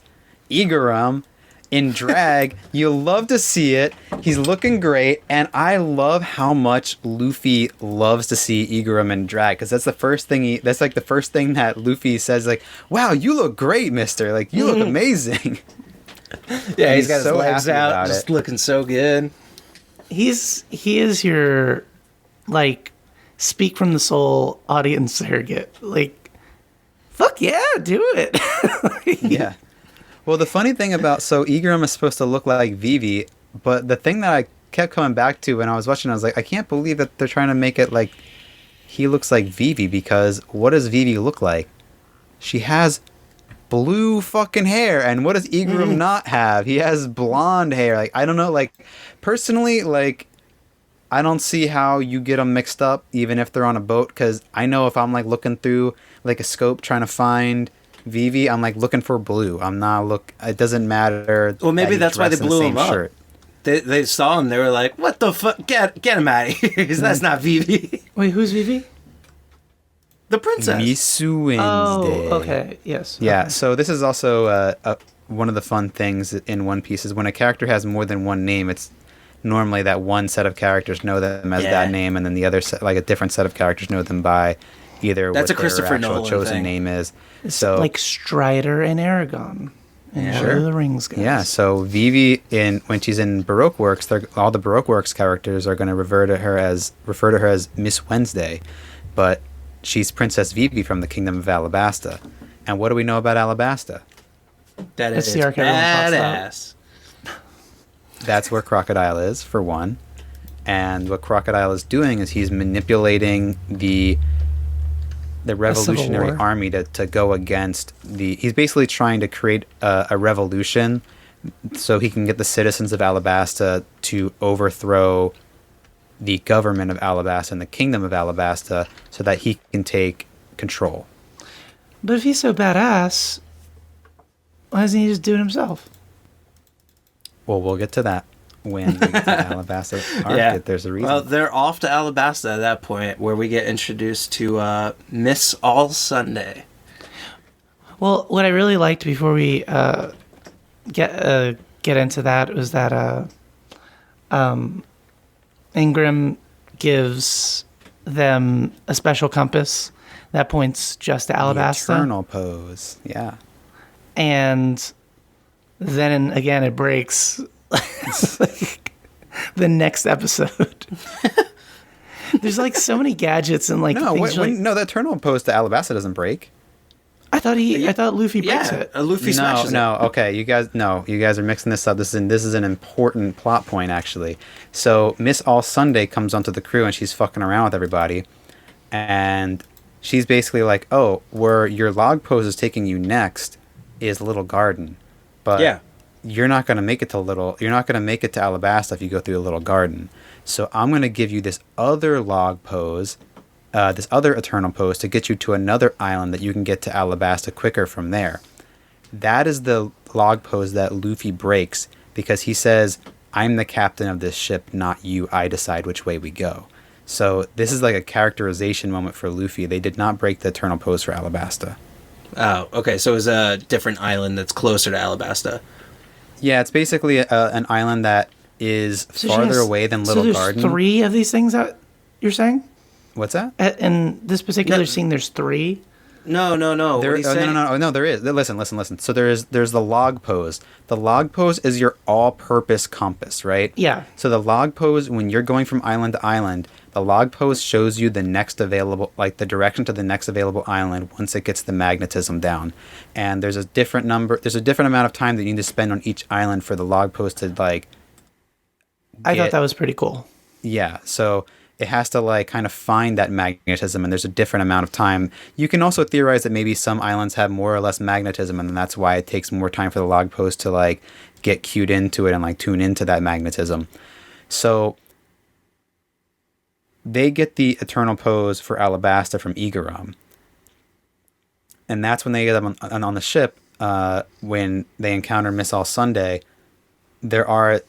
Igaram. In drag, you love to see it. He's looking great, and I love how much Luffy loves to see Igaram in drag, because that's the first thing that's the first thing that Luffy says, wow, you look great, mister. You look amazing. Yeah, he's got his legs out, just looking so good. he is your like speak from the soul audience surrogate. Like, fuck yeah, do it. Yeah. Well, the funny thing about Igaram is supposed to look like Vivi, but the thing that I kept coming back to when I was watching, I was like, I can't believe that they're trying to make it like he looks like Vivi, because what does Vivi look like? She has blue fucking hair, and what does Igaram not have? He has blonde hair. Like, I don't know, like, personally, like, I don't see how you get them mixed up, even if they're on a boat, because I know if I'm, like, looking through, like, a scope trying to find Vivi, I'm, like, looking for blue. I'm not it doesn't matter. Well, maybe that's why they blew him up. Shirt. They saw him, they were like, what the fuck? Get him out of here. That's not Vivi. Wait, who's Vivi? The princess. Misu Wednesday. Oh, okay. Yes. Yeah, Okay. so this is also one of the fun things in One Piece is when a character has more than one name, it's normally that one set of characters know them as that name, and then the other set, like a different set of characters know them by either That's what a Christopher their actual Nolan chosen thing. name is. It's So like Strider and Aragon in Lord of the Rings, guys. yeah, so Vivi when she's in Baroque works, all the Baroque works characters are going to refer to her as Miss Wednesday, but she's Princess Vivi from the Kingdom of Alabasta. And what do we know about Alabasta? That That's is the arc everyone talks about. badass. That's where Crocodile is, for one. And what Crocodile is doing is he's manipulating the revolutionary War. army to go against he's basically trying to create a revolution so he can get the citizens of Alabasta to overthrow the government of Alabasta and the kingdom of Alabasta so that he can take control. But if he's so badass, why doesn't he just do it himself? Well, we'll get to that when we get to the Alabasta arc. Yeah. There's a reason. Well, they're off to Alabasta at that point, where we get introduced to Miss All Sunday. Well, what I really liked before we get into that was that Ingram gives them a special compass that points just to the Alabasta. eternal pose. Yeah. And then again it breaks like the next episode. There's like so many gadgets and like No, things no, the eternal pose to Alabasta doesn't break. I thought Luffy breaks Yeah, it. Luffy smashes No, okay, you guys are mixing this up. This is an important plot point, actually. So Miss All Sunday comes onto the crew and she's fucking around with everybody, and she's basically like, "Oh, where your log pose is taking you next is Little Garden, but you're not gonna make it to Alabasta if you go through a Little Garden. So I'm gonna give you this other log pose." This other eternal pose to get you to another island that you can get to Alabasta quicker from there. That is the log pose that Luffy breaks because he says, "I'm the captain of this ship, not you. I decide which way we go." So this is like a characterization moment for Luffy. They did not break the eternal pose for Alabasta. Oh, okay. So it's a different island that's closer to Alabasta. Yeah, it's basically an island that is farther away than Little Garden. So there's 3 of these things that you're saying? What's that? In this particular scene, there's 3. No. There, What he's saying- no, there is. Listen. So there's the log pose. The log pose is your all-purpose compass, right? Yeah. So the log pose, when you're going from island to island, the log pose shows you the next available, like the direction to the next available island once it gets the magnetism down. And there's a different amount of time that you need to spend on each island for the log pose to like. I thought that was pretty cool. Yeah. So it has to like kind of find that magnetism, and there's a different amount of time. You can also theorize that maybe some islands have more or less magnetism, and that's why it takes more time for the log post to like get cued into it and like tune into that magnetism. So they get the eternal pose for Alabasta from Igaram, and that's when they get them on the ship. When they encounter Miss All Sunday, there are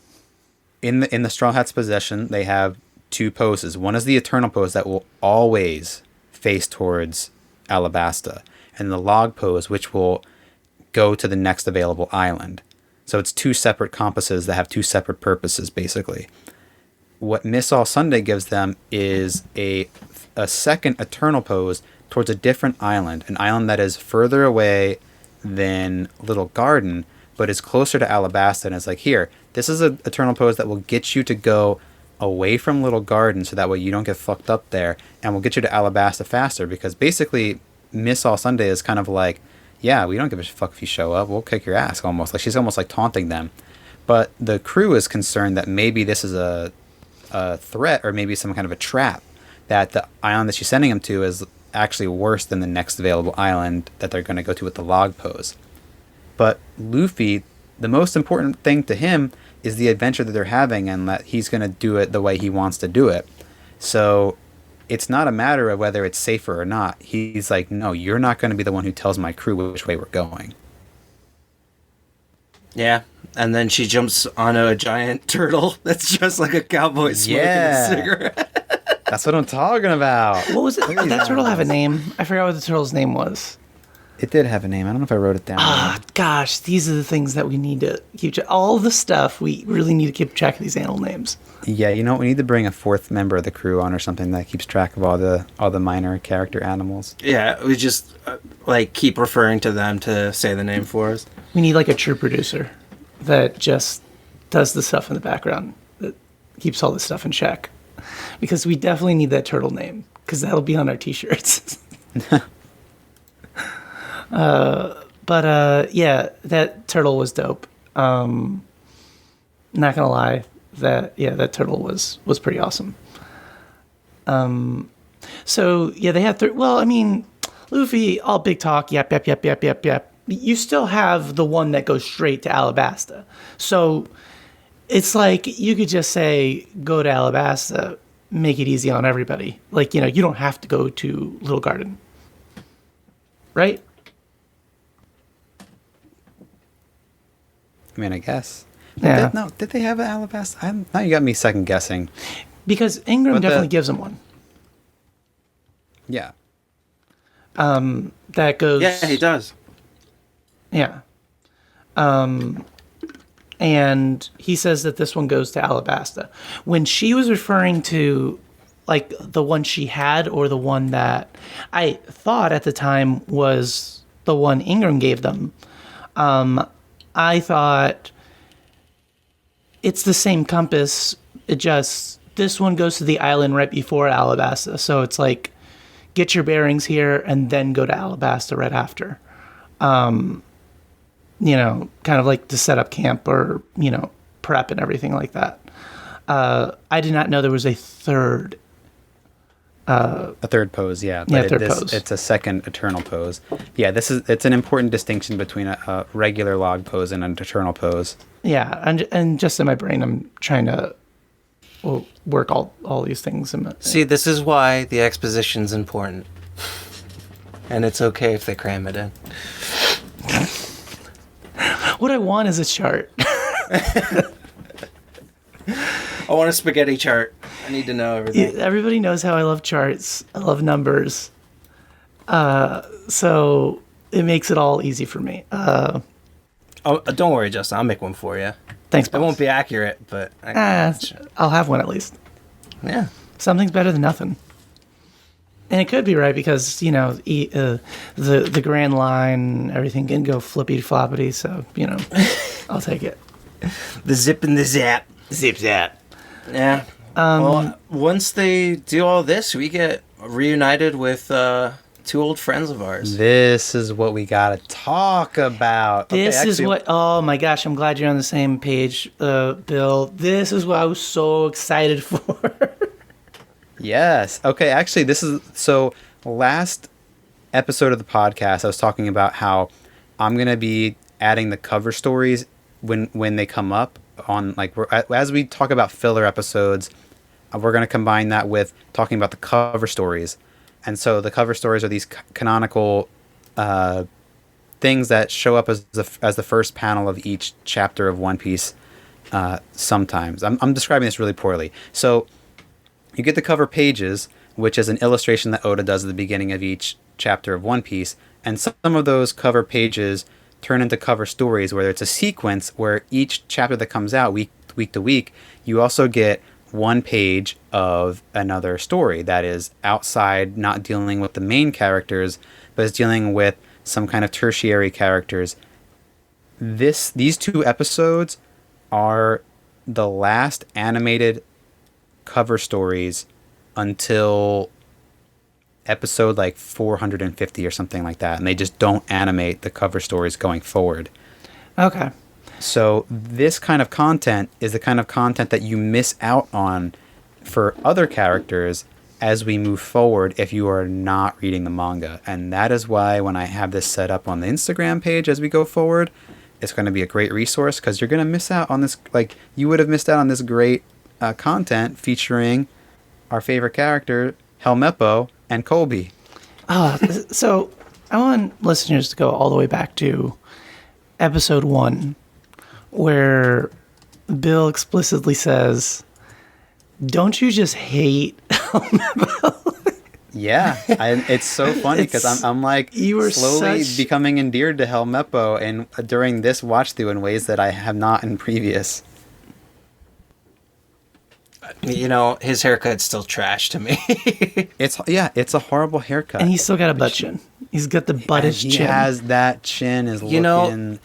in the Straw Hats' possession, they have 2 poses. One is the eternal pose that will always face towards Alabasta, and the log pose, which will go to the next available island. So it's 2 separate compasses that have 2 separate purposes, basically. What Miss All Sunday gives them is a second eternal pose towards a different island, an island that is further away than Little Garden, but is closer to Alabasta, and it's like, here, this is an eternal pose that will get you to go away from Little Garden so that way you don't get fucked up there, and we'll get you to Alabasta faster, because basically Miss All Sunday is kind of like, yeah, we don't give a fuck if you show up, we'll kick your ass, almost. Like, she's almost like taunting them. But the crew is concerned that maybe this is a threat, or maybe some kind of a trap, that the island that she's sending them to is actually worse than the next available island that they're going to go to with the log pose. But Luffy, the most important thing to him is the adventure that they're having, and that he's going to do it the way he wants to do it. So it's not a matter of whether it's safer or not. He's like, no, you're not going to be the one who tells my crew which way we're going. Yeah, and then she jumps onto a giant turtle that's just like a cowboy smoking a cigarette. That's what I'm talking about. What was it? Did that turtle have a name? I forgot what the turtle's name was. It did have a name. I don't know if I wrote it down. Ah, gosh, these are the things that we need to keep track. All the stuff, we really need to keep track of these animal names. Yeah, you know, we need to bring a fourth member of the crew on or something that keeps track of all the minor character animals. Yeah, we just like keep referring to them to say the name for us. We need like a true producer that just does the stuff in the background, that keeps all this stuff in check. Because we definitely need that turtle name, because that'll be on our t-shirts. Yeah, that turtle was dope. Not gonna lie, that turtle was pretty awesome. So yeah, they had Luffy, all big talk, yap. You still have the one that goes straight to Alabasta. So it's like you could just say, go to Alabasta, make it easy on everybody. Like, you don't have to go to Little Garden. Right? I mean, I guess. Yeah. Did they have an Alabasta? Now you got me second guessing. Because Ingram definitely gives them one. Yeah. That goes... Yeah, he does. Yeah. And he says that this one goes to Alabasta. When she was referring to, like, the one she had, or the one that I thought at the time was the one Ingram gave them, I thought it's the same compass. It just, this one goes to the island right before Alabasta. So it's like, get your bearings here and then go to Alabasta right after. Kind of like to set up camp, or, prep and everything like that. I did not know there was a third. A third pose, yeah. But pose. It's a second eternal pose. Yeah, it's an important distinction between a regular log pose and an eternal pose. Yeah, and just in my brain, I'm trying to work all these things. See, this is why the exposition's important. And it's okay if they cram it in. What I want is a chart. I want a spaghetti chart. I need to know everything. Everybody knows how I love charts. I love numbers. So it makes it all easy for me. Don't worry, Justin. I'll make one for you. Thanks, boss. It won't be accurate, but... I'll have one at least. Yeah. Something's better than nothing. And it could be right, because, the grand line, everything can go flippy-floppity, so, I'll take it. The zip and the zap. Zip zap. Yeah. Well, once they do all this, we get reunited with two old friends of ours. This is what we gotta talk about. Oh my gosh, I'm glad you're on the same page, Bill. This is what I was so excited for. Yes. Okay, actually, last episode of the podcast, I was talking about how I'm going to be adding the cover stories when they come up on, like, as we talk about filler episodes, we're going to combine that with talking about the cover stories. And so the cover stories are these canonical things that show up as the first panel of each chapter of One Piece sometimes. I'm describing this really poorly. So you get the cover pages, which is an illustration that Oda does at the beginning of each chapter of One Piece, and some of those cover pages turn into cover stories, where it's a sequence where each chapter that comes out week to week, you also get one page of another story that is outside, not dealing with the main characters, but is dealing with some kind of tertiary characters. These two episodes are the last animated cover stories until episode like 450 or something like that, and they just don't animate the cover stories going forward. Okay. So this kind of content is the kind of content that you miss out on for other characters as we move forward if you are not reading the manga. And that is why when I have this set up on the Instagram page as we go forward, it's going to be a great resource, because you're going to miss out on this, like you would have missed out on this great content featuring our favorite character, Helmeppo, and Colby. So I want listeners to go all the way back to episode 1, where Bill explicitly says, "Don't you just hate Helmeppo?" Yeah, it's so funny because I'm like you were slowly such- becoming endeared to Helmeppo and during this watch through in ways that I have not in previous. You know, his haircut's still trash to me. It's a horrible haircut. And he's still got a butt chin. He's got the buttish he chin. has that chin is You looking. know,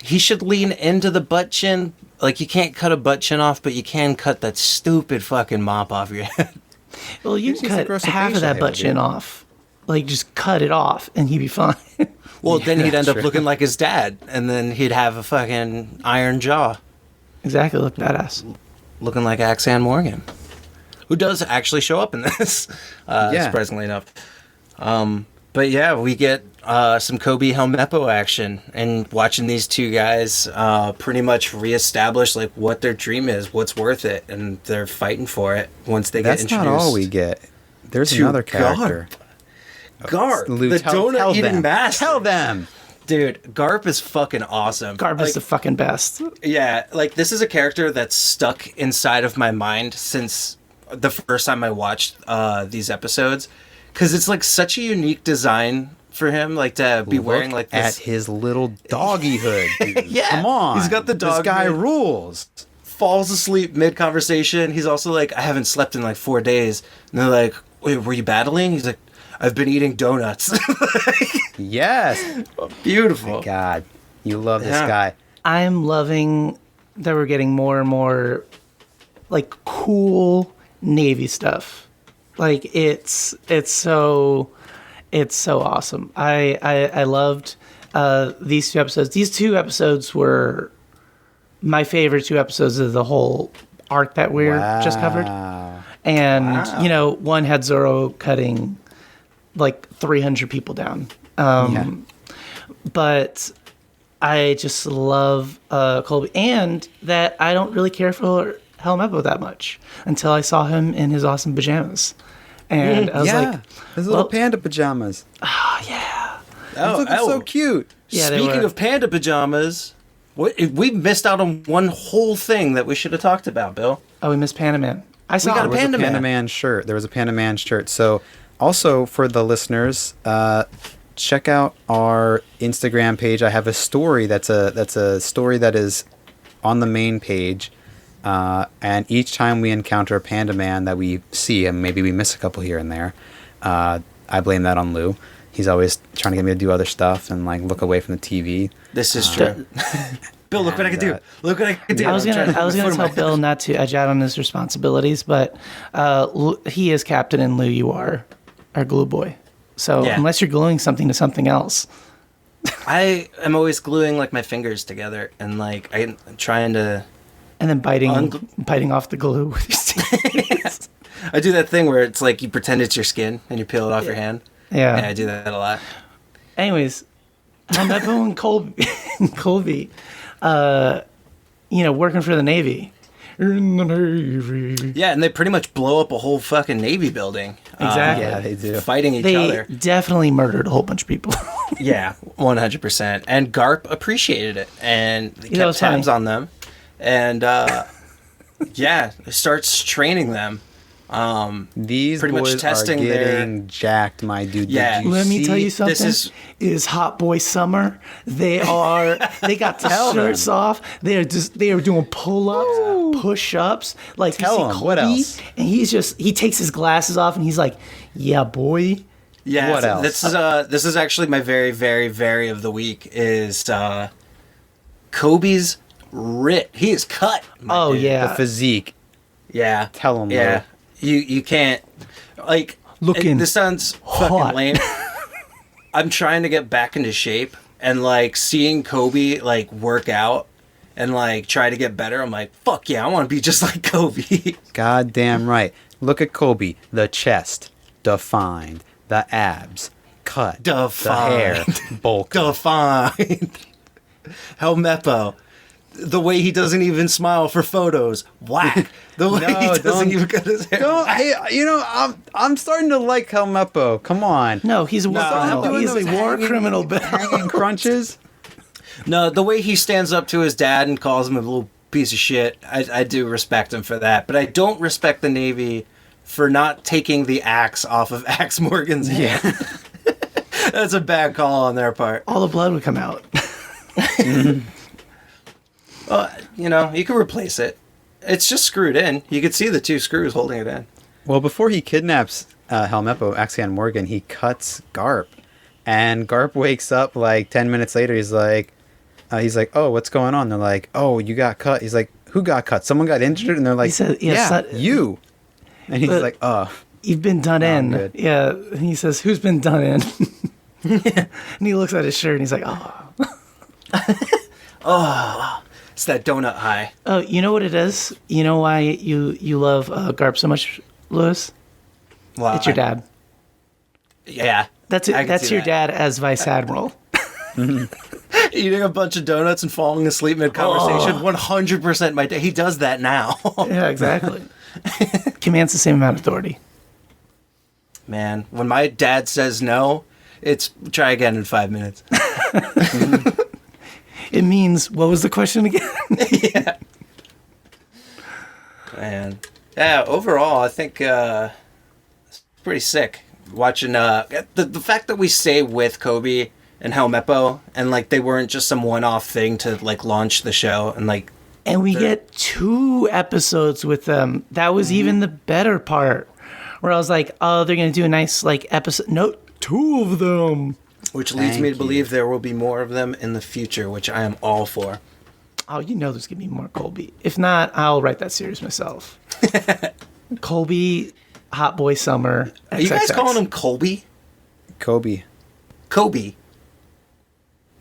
he should lean into the butt chin. Like, you can't cut a butt chin off, but you can cut that stupid fucking mop off your head. Well, you Just needs can to grow cut some half of facial that hair, butt chin dude. off. Like, just cut it off, and he'd be fine. Well, then he'd end up true. looking like his dad, and then he'd have a fucking iron jaw, Exactly, look badass. looking like Axan Morgan, who does actually show up in this, Yeah. surprisingly enough. But yeah, we get some Kobe Helmeppo action, and watching these two guys pretty much reestablish like what their dream is, what's worth it, and they're fighting for it once they That's get introduced. not all we get. There's to another character. Garp, Lou, the tell donut-eating them. master. Tell them. Dude, Garp is fucking awesome. Garb Like, is the fucking best. yeah, like this is a character that's stuck inside of my mind since the first time I watched these episodes, because it's like such a unique design for him, like to be wearing like at this. his little doggy hood. Dude. Yeah, Come on. he's got the This dog guy hood. rules. Falls asleep mid conversation. He's also like, I haven't slept in like 4 days, and they're like, wait, were you battling? He's like, I've been eating donuts. Yes. Beautiful. God, you love this Yeah. guy. I'm loving that we're getting more and more like cool Navy stuff. Like it's so awesome. I loved these 2 episodes. These 2 episodes were my favorite 2 episodes of the whole arc that we're just covered. Wow. And you know, one had Zorro cutting like 300 people down. But I just love Colby, and that I don't really care for Helmeppo that much until I saw him in his awesome pajamas. And I was like, his little well- panda pajamas. yeah. He's looking so cute. Yeah, they Speaking were. of panda pajamas, we missed out on one whole thing that we should have talked about, Bill. Oh, we missed Panda Man. I saw got him. a Panda Man. Panda Man shirt. There was a Panda Man shirt. So, also for the listeners, check out our Instagram page. I have a story that's a story that is on the main page. And each time we encounter a Panda Man that we see, and maybe we miss a couple here and there, I blame that on Lou. He's always trying to get me to do other stuff and like look away from the TV. This is true. Bill, look what I can do. Look what I can do. I was I'm trying gonna to tell Bill not to edge out on his responsibilities, but he is captain and Lou, you are our glue boy. So Yeah. unless you're gluing something to something else, I am always gluing like my fingers together, and like I'm trying to. and then biting off the glue with your teeth. I do that thing where it's like you pretend it's your skin and you peel it off your hand. Yeah. Yeah, I do that a lot. Anyways, Helmeppo and Colby, working for the Navy. In the Navy. Yeah, and they pretty much blow up a whole fucking Navy building. Exactly. Yeah, they do. Fighting each They other. definitely murdered a whole bunch of people. Yeah, 100%. And Garp appreciated it and that kept was funny. tabs on them. And yeah, starts training them. These Pretty much boys testing are their- getting jacked, my dude. Did Yeah. you Let me tell see- you something. is- It is Hot Boy Summer. They got the Tell shirts them. off. They are doing pull-ups, push-ups. Like Tell you see 'em. What Colby, else? And he takes his glasses off and he's like, "Yeah, boy." Yeah, What else? This is actually my very, very, very of the week is Kobe's ripped. He is cut. my Oh dude. yeah. the physique Yeah. Tell him, Yeah. You can't, like, Looking this sounds hot. fucking lame. I'm trying to get back into shape, and, like, seeing Kobe, like, work out and, like, try to get better, I'm like, fuck yeah, I want to be just like Kobe. Goddamn right. Look at Kobe. The chest, defined. The abs, cut. Defined. The hair, bulk. Defined. Helmeppo. The way he doesn't even smile for photos. Whack. The way No, he doesn't don't- even cut his hair. Don't, hey, I'm starting to like Helmeppo. Come on. No, he's a war criminal. Doing He's a those war hanging- criminal, Bill. Hanging crunches. No, the way he stands up to his dad and calls him a little piece of shit, I do respect him for that. But I don't respect the Navy for not taking the axe off of Axe Morgan's hand. That's a bad call on their part. All the blood would come out. You know, you can replace it. It's just screwed in. You could see the two screws holding it in. Well, before he kidnaps Helmeppo, Axion Morgan, he cuts Garp. And Garp wakes up like 10 minutes later. He's like, oh, what's going on? They're like, oh, you got cut. He's like, who got cut? Someone got injured? And they're like, said, yeah, son- you. And he's But- like, oh. You've been done I'm in. good. Yeah. And he says, who's been done in? And he looks at his shirt and he's like, oh. It's that donut high. Oh, you know what it is? You know why you love Garp so much, Lewis? Well, It's your dad. Yeah. That's I can That's see your that. dad as Vice Admiral. Eating a bunch of donuts and falling asleep mid-conversation. 100% my dad. He does that now. Yeah, exactly. Commands the same amount of authority. Man, when my dad says no, it's try again in 5 minutes. It means, what was the question again? Yeah. Man. Yeah, overall, I think it's pretty sick. Watching the fact that we stay with Kobe and Helmeppo, and like they weren't just some one-off thing to like launch the show, and like And we get 2 episodes with them. That was even the better part. Where I was like, oh, they're going to do a nice like episode. No, 2 of them. which leads Thank me to you. believe there will be more of them in the future, which I am all for. Oh, you know there's going to be more Colby. If not, I'll write that series myself. Colby, Hot Boy Summer. Are you guys XXX. calling him Colby? Kobe. Kobe. He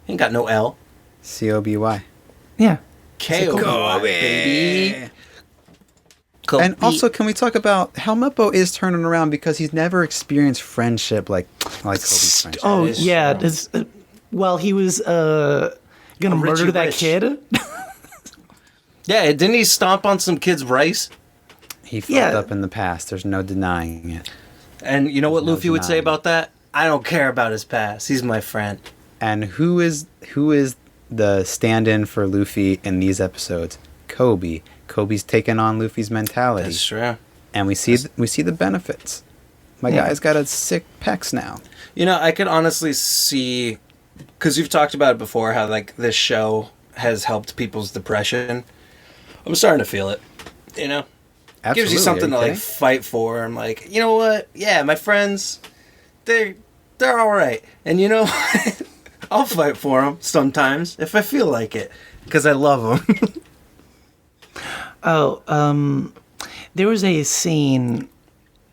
ain't got no L. Koby. Yeah. Kobe, baby. Kobe. And also, can we talk about Helmeppo is turning around because he's never experienced friendship like Kobe's friendship. Oh, is yeah. true. Well, he was going to Richie murder that Rich. kid. Yeah, didn't he stomp on some kid's rice? He fucked Yeah. up in the past. There's no denying it. And you know what No Luffy would say denying. about that? I don't care about his past. He's my friend. And who is the stand-in for Luffy in these episodes? Kobe. Kobe's taken on Luffy's mentality, That's true. and we see the benefits. My Yeah. guy's got a sick pecs now. You know, I could honestly see, because you've talked about it before, how like this show has helped people's depression. I'm starting to feel it. You know, Absolutely. gives you something are to like kidding? fight for. I'm like, you know what? Yeah, my friends, they're all right, and you know, I'll fight for them sometimes if I feel like it, because I love them. Oh, there was a scene,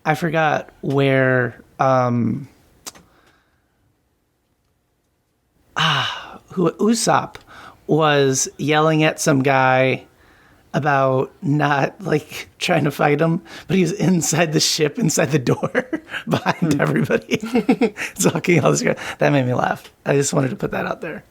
I forgot where, Usopp was yelling at some guy about not, like, trying to fight him, but he was inside the ship, inside the door, behind everybody, talking all this crap. That made me laugh. I just wanted to put that out there.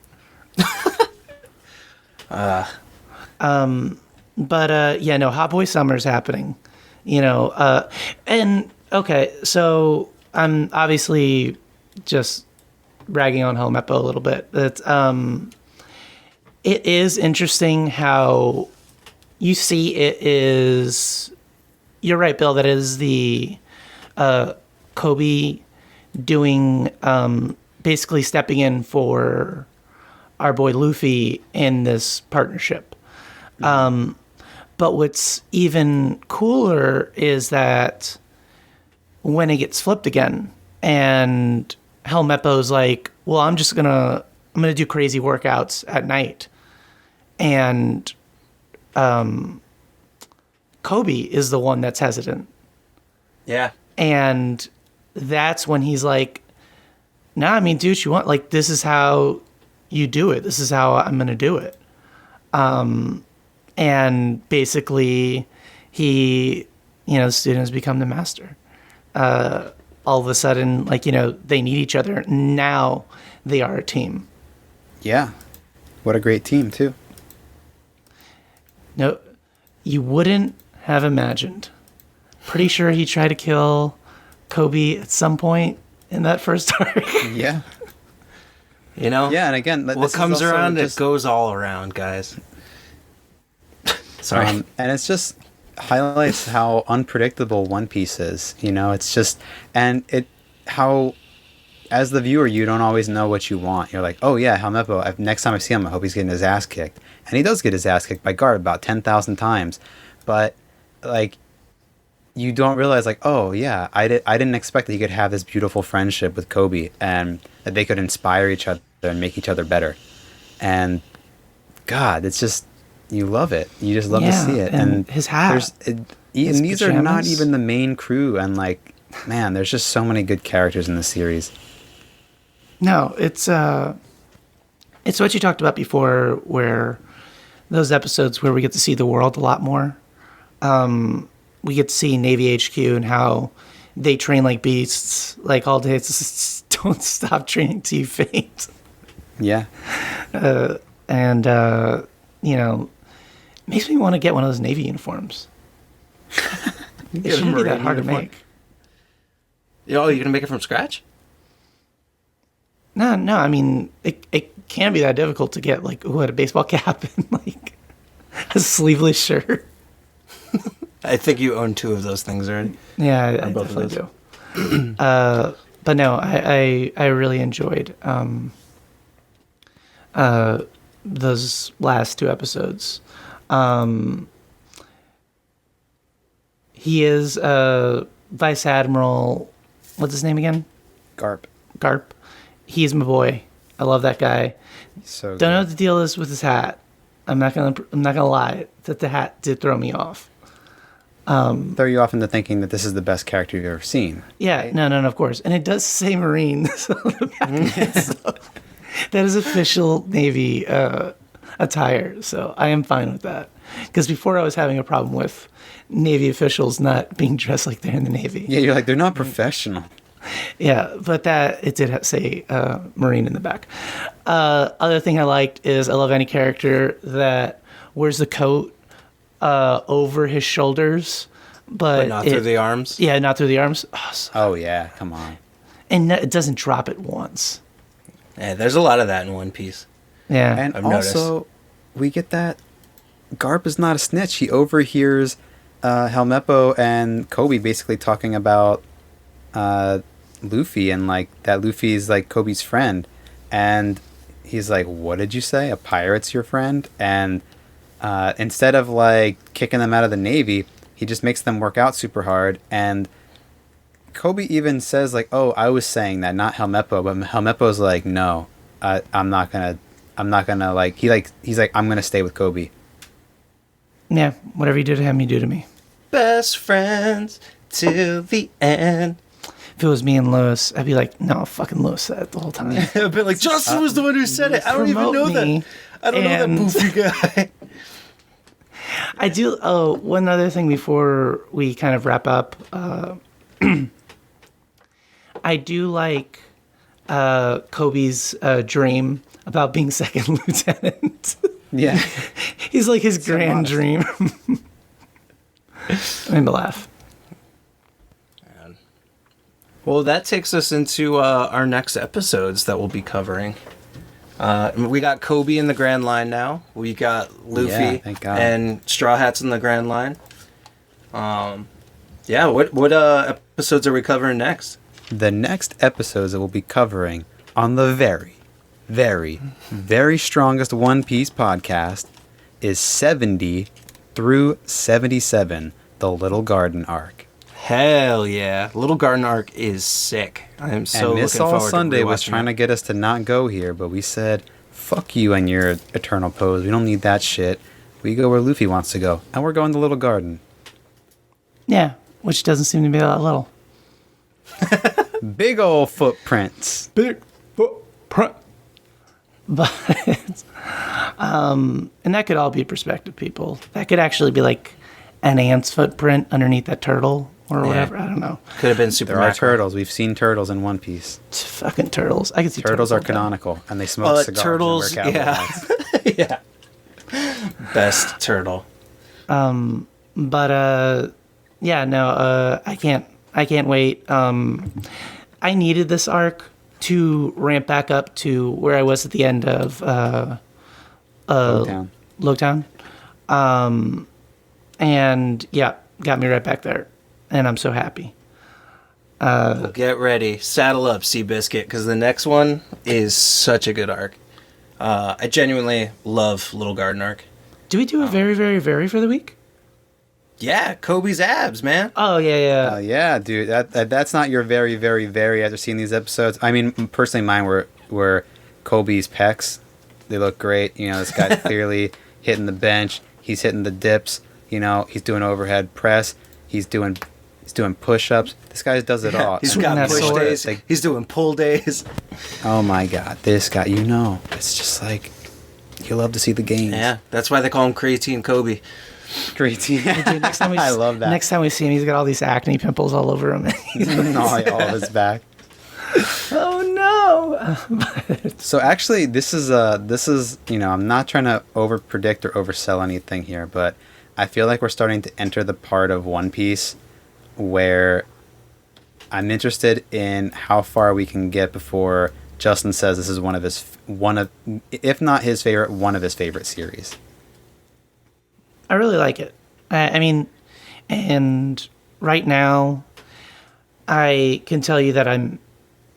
But yeah, no, Hot Boy Summer's happening, you know. And okay, so I'm obviously just ragging on Helmeppo a little bit. But it is interesting how you see it is. You're right, Bill. That is the Kobe doing basically stepping in for our boy Luffy in this partnership. But what's even cooler is that when it gets flipped again and Helmeppo's like, well, I'm gonna do crazy workouts at night. And Kobe is the one that's hesitant. Yeah. And that's when he's like, nah, I mean, do what you want. Like, this is how you do it. This is how I'm going to do it. And basically, the students become the master. All of a sudden, like, they need each other. Now they are a team. Yeah. What a great team, too. No, you wouldn't have imagined. Pretty sure he tried to kill Kobe at some point in that first arc. Yeah. Yeah, and again, what comes around, it goes all around, guys. Sorry. And it's just highlights how unpredictable One Piece is. It's just, how, as the viewer, you don't always know what you want. You're like, oh yeah, Helmeppo, next time I see him, I hope he's getting his ass kicked. And he does get his ass kicked by Garp about 10,000 times. But, like, you don't realize, like, oh yeah, I didn't expect that he could have this beautiful friendship with Kobe and that they could inspire each other and make each other better. And God, it's just, you love it. You just love to see it. And his hat. And these are not even the main crew. And like, man, there's just so many good characters in the series. No, it's what you talked about before, where those episodes where we get to see the world a lot more. We get to see Navy HQ and how they train like beasts, like all day. It's just, don't stop training till you faint. Yeah. Makes me want to get one of those Navy uniforms. It shouldn't be that hard to make. Oh, you're gonna make it from scratch? No. I mean, it can't be that difficult to get like a baseball cap and like a sleeveless shirt. I think you own 2 of those things already. Yeah, I definitely do. But no, I really enjoyed those last 2 episodes. He is Vice Admiral. What's his name again? Garp. He's my boy. I love that guy. So don't know what the deal is with his hat. I'm not gonna lie that the hat did throw me off. Throw you off into thinking that this is the best character you've ever seen. Yeah, no, of course. And it does say Marine. So that is official Navy attire. So I am fine with that. Because before I was having a problem with Navy officials not being dressed like they're in the Navy. Yeah, you're like, they're not professional. Yeah, but that it did say Marine in the back. Other thing I liked is I love any character that wears the coat over his shoulders, but not through the arms. Yeah, not through the arms. Oh yeah, come on. And it doesn't drop it once. Yeah, there's a lot of that in One Piece. Yeah, And I've also, noticed. we get that Garp is not a snitch. He overhears Helmeppo and Kobe basically talking about Luffy and like that Luffy's like Kobe's friend, and he's like, "What did you say? A pirate's your friend?" And instead of like kicking them out of the Navy, he just makes them work out super hard. And Kobe even says like, "Oh, I was saying that, not Helmeppo." But Helmeppo's like, "No, I'm not gonna like." He's like, "I'm gonna stay with Kobe." Yeah, whatever you do to him, you do to me. Best friends till the end. If it was me and Lewis, I'd be like, "No, fucking Lewis said it the whole time." I'd be like, Justin was the one who said it. I don't even know that. I don't know that boofy guy. I do. Oh, one other thing before we kind of wrap up. I do like Kobe's dream about being second lieutenant. Yeah, He's like his grand dream. Made me laugh. Well, that takes us into our next episodes that we'll be covering. We got Kobe in the Grand Line now. We got Luffy thank God. and Strawhats in the Grand Line. What episodes are we covering next? the next episodes that we'll be covering on the very, very, very strongest One Piece podcast is 70 through 77, the Little Garden arc. Hell yeah. Little Garden arc is sick. I am so and Miss looking All forward Sunday to was trying to get us to not go here, but we said, fuck you and your eternal pose. We don't need that shit. We go where Luffy wants to go, and we're going to Little Garden. Yeah, which doesn't seem to be that little. Big old footprints. Big footprint. But, and that could all be perspective, people. That could actually be like an ant's footprint underneath that turtle or whatever. I don't know. Could have been super. There are turtles. We've seen turtles in One Piece. It's fucking turtles. I can see Turtles are all the time. canonical, and they smoke cigars turtles, and wear cowboy hats. Yeah. Best turtle. But yeah, no, I can't wait. I needed this arc to ramp back up to where I was at the end of Town. Logtown. And yeah, got me right back there. And I'm so happy. Well, get ready. Saddle up, Seabiscuit, because the next one is such a good arc. I genuinely love Little Garden arc. Do we do a very, very, very for the week? Yeah, Kobe's abs, man. Oh, yeah. Yeah, dude. That's not your very, very, very after seeing these episodes. I mean, personally, mine were Kobe's pecs. They look great. You know, this guy's clearly hitting the bench. He's hitting the dips. You know, he's doing overhead press. He's doing push-ups. This guy does it all. He's And got that push sword. days. Like, He's doing pull days. oh my God, this guy. You know, it's just like you love to see the games. Yeah, that's why they call him Creatine Kobe. Great team. Dude, next time I love that. Next time we see him, he's got all these acne pimples all over him. all of his back. Oh no! So actually, this is you know, I'm not trying to over predict or oversell anything here, but I feel like we're starting to enter the part of One Piece where I'm interested in how far we can get before Justin says this is if not his favorite, one of his favorite series. I really like it. I mean, and right now, I can tell you that I'm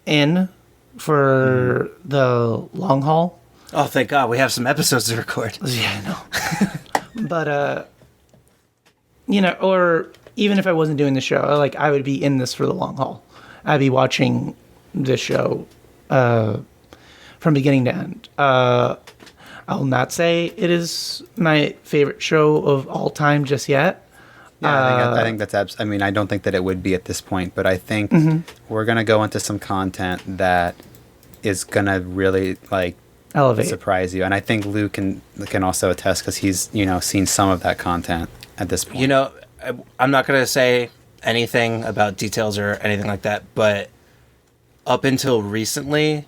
in for the long haul. Oh, thank God, we have some episodes to record. Yeah, I know. But, you know, or even if I wasn't doing the show, like, I would be in this for the long haul. I'd be watching this show from beginning to end. I'll not say it is my favorite show of all time just yet. Yeah, I think that's I mean, I don't think that it would be at this point, but I think we're going to go into some content that is going to really, like, Elevate. surprise you. And I think Lou can also attest because he's, you know, seen some of that content at this point. You know, I'm not going to say anything about details or anything like that, but up until recently,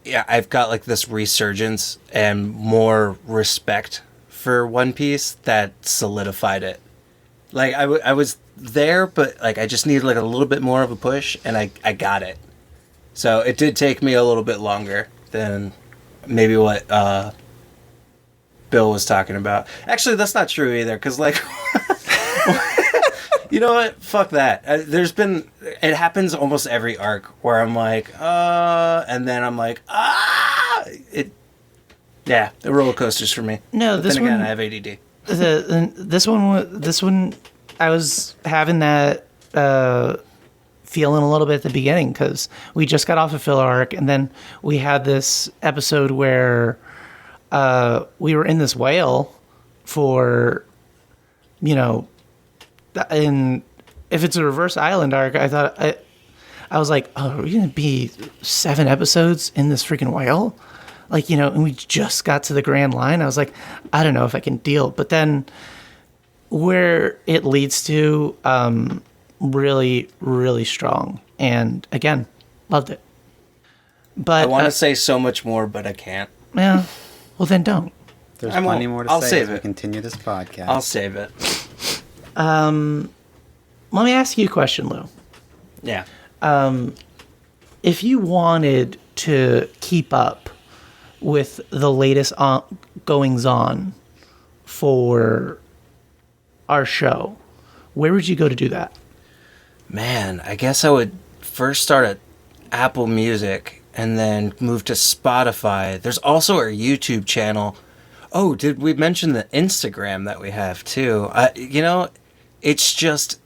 yeah, I've got like this resurgence and more respect for One Piece that solidified it. Like I was there, but like I just needed like a little bit more of a push, and I got it. So it did take me a little bit longer than maybe what Bill was talking about. Actually, that's not true either, because like, you know what? Fuck that. It happens almost every arc where I'm like, and then I'm like, yeah, the roller coasters for me. No, But this then again, one- I have ADD. This one, I was having that feeling a little bit at the beginning because we just got off a filler arc, and then we had this episode where we were in this whale for, you know, and if it's a reverse island arc, I was like, oh, are we gonna be 7 episodes in this freaking whale? Like, you know, and we just got to the Grand Line. I was like, I don't know if I can deal. But then where it leads to, really, really strong. And again, loved it. But I want to say so much more, but I can't. yeah, well then don't. There's I won't. plenty more to I'll say save as we it. continue this podcast. I'll save it. Let me ask you a question, Lou. Yeah. If you wanted to keep up with the latest goings on for our show, where would you go to do that? Man, I guess I would first start at Apple Music and then move to Spotify. There's also our YouTube channel. Oh, did we mention the Instagram that we have too? You know, it's just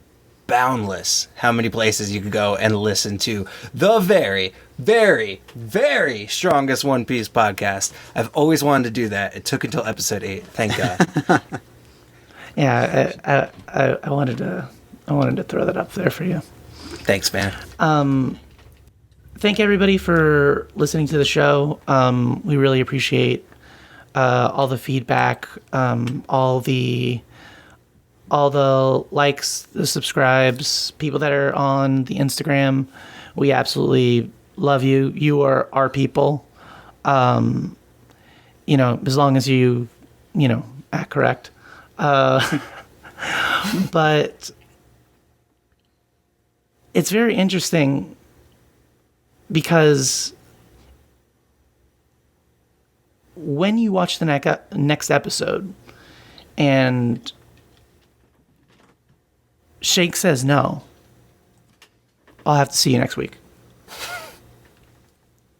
boundless how many places you could go and listen to the very, very, very strongest One Piece podcast. I've always wanted to do that. It took until episode 8. Thank God. Yeah, I wanted to I wanted to throw that up there for you. Thanks, man. Thank everybody for listening to the show. We really appreciate all the feedback, all the likes, the subscribes, people that are on the Instagram. We absolutely love you. You are our people. As long as you act correct. But it's very interesting because when you watch the next episode and Shake says no, I'll have to see you next week.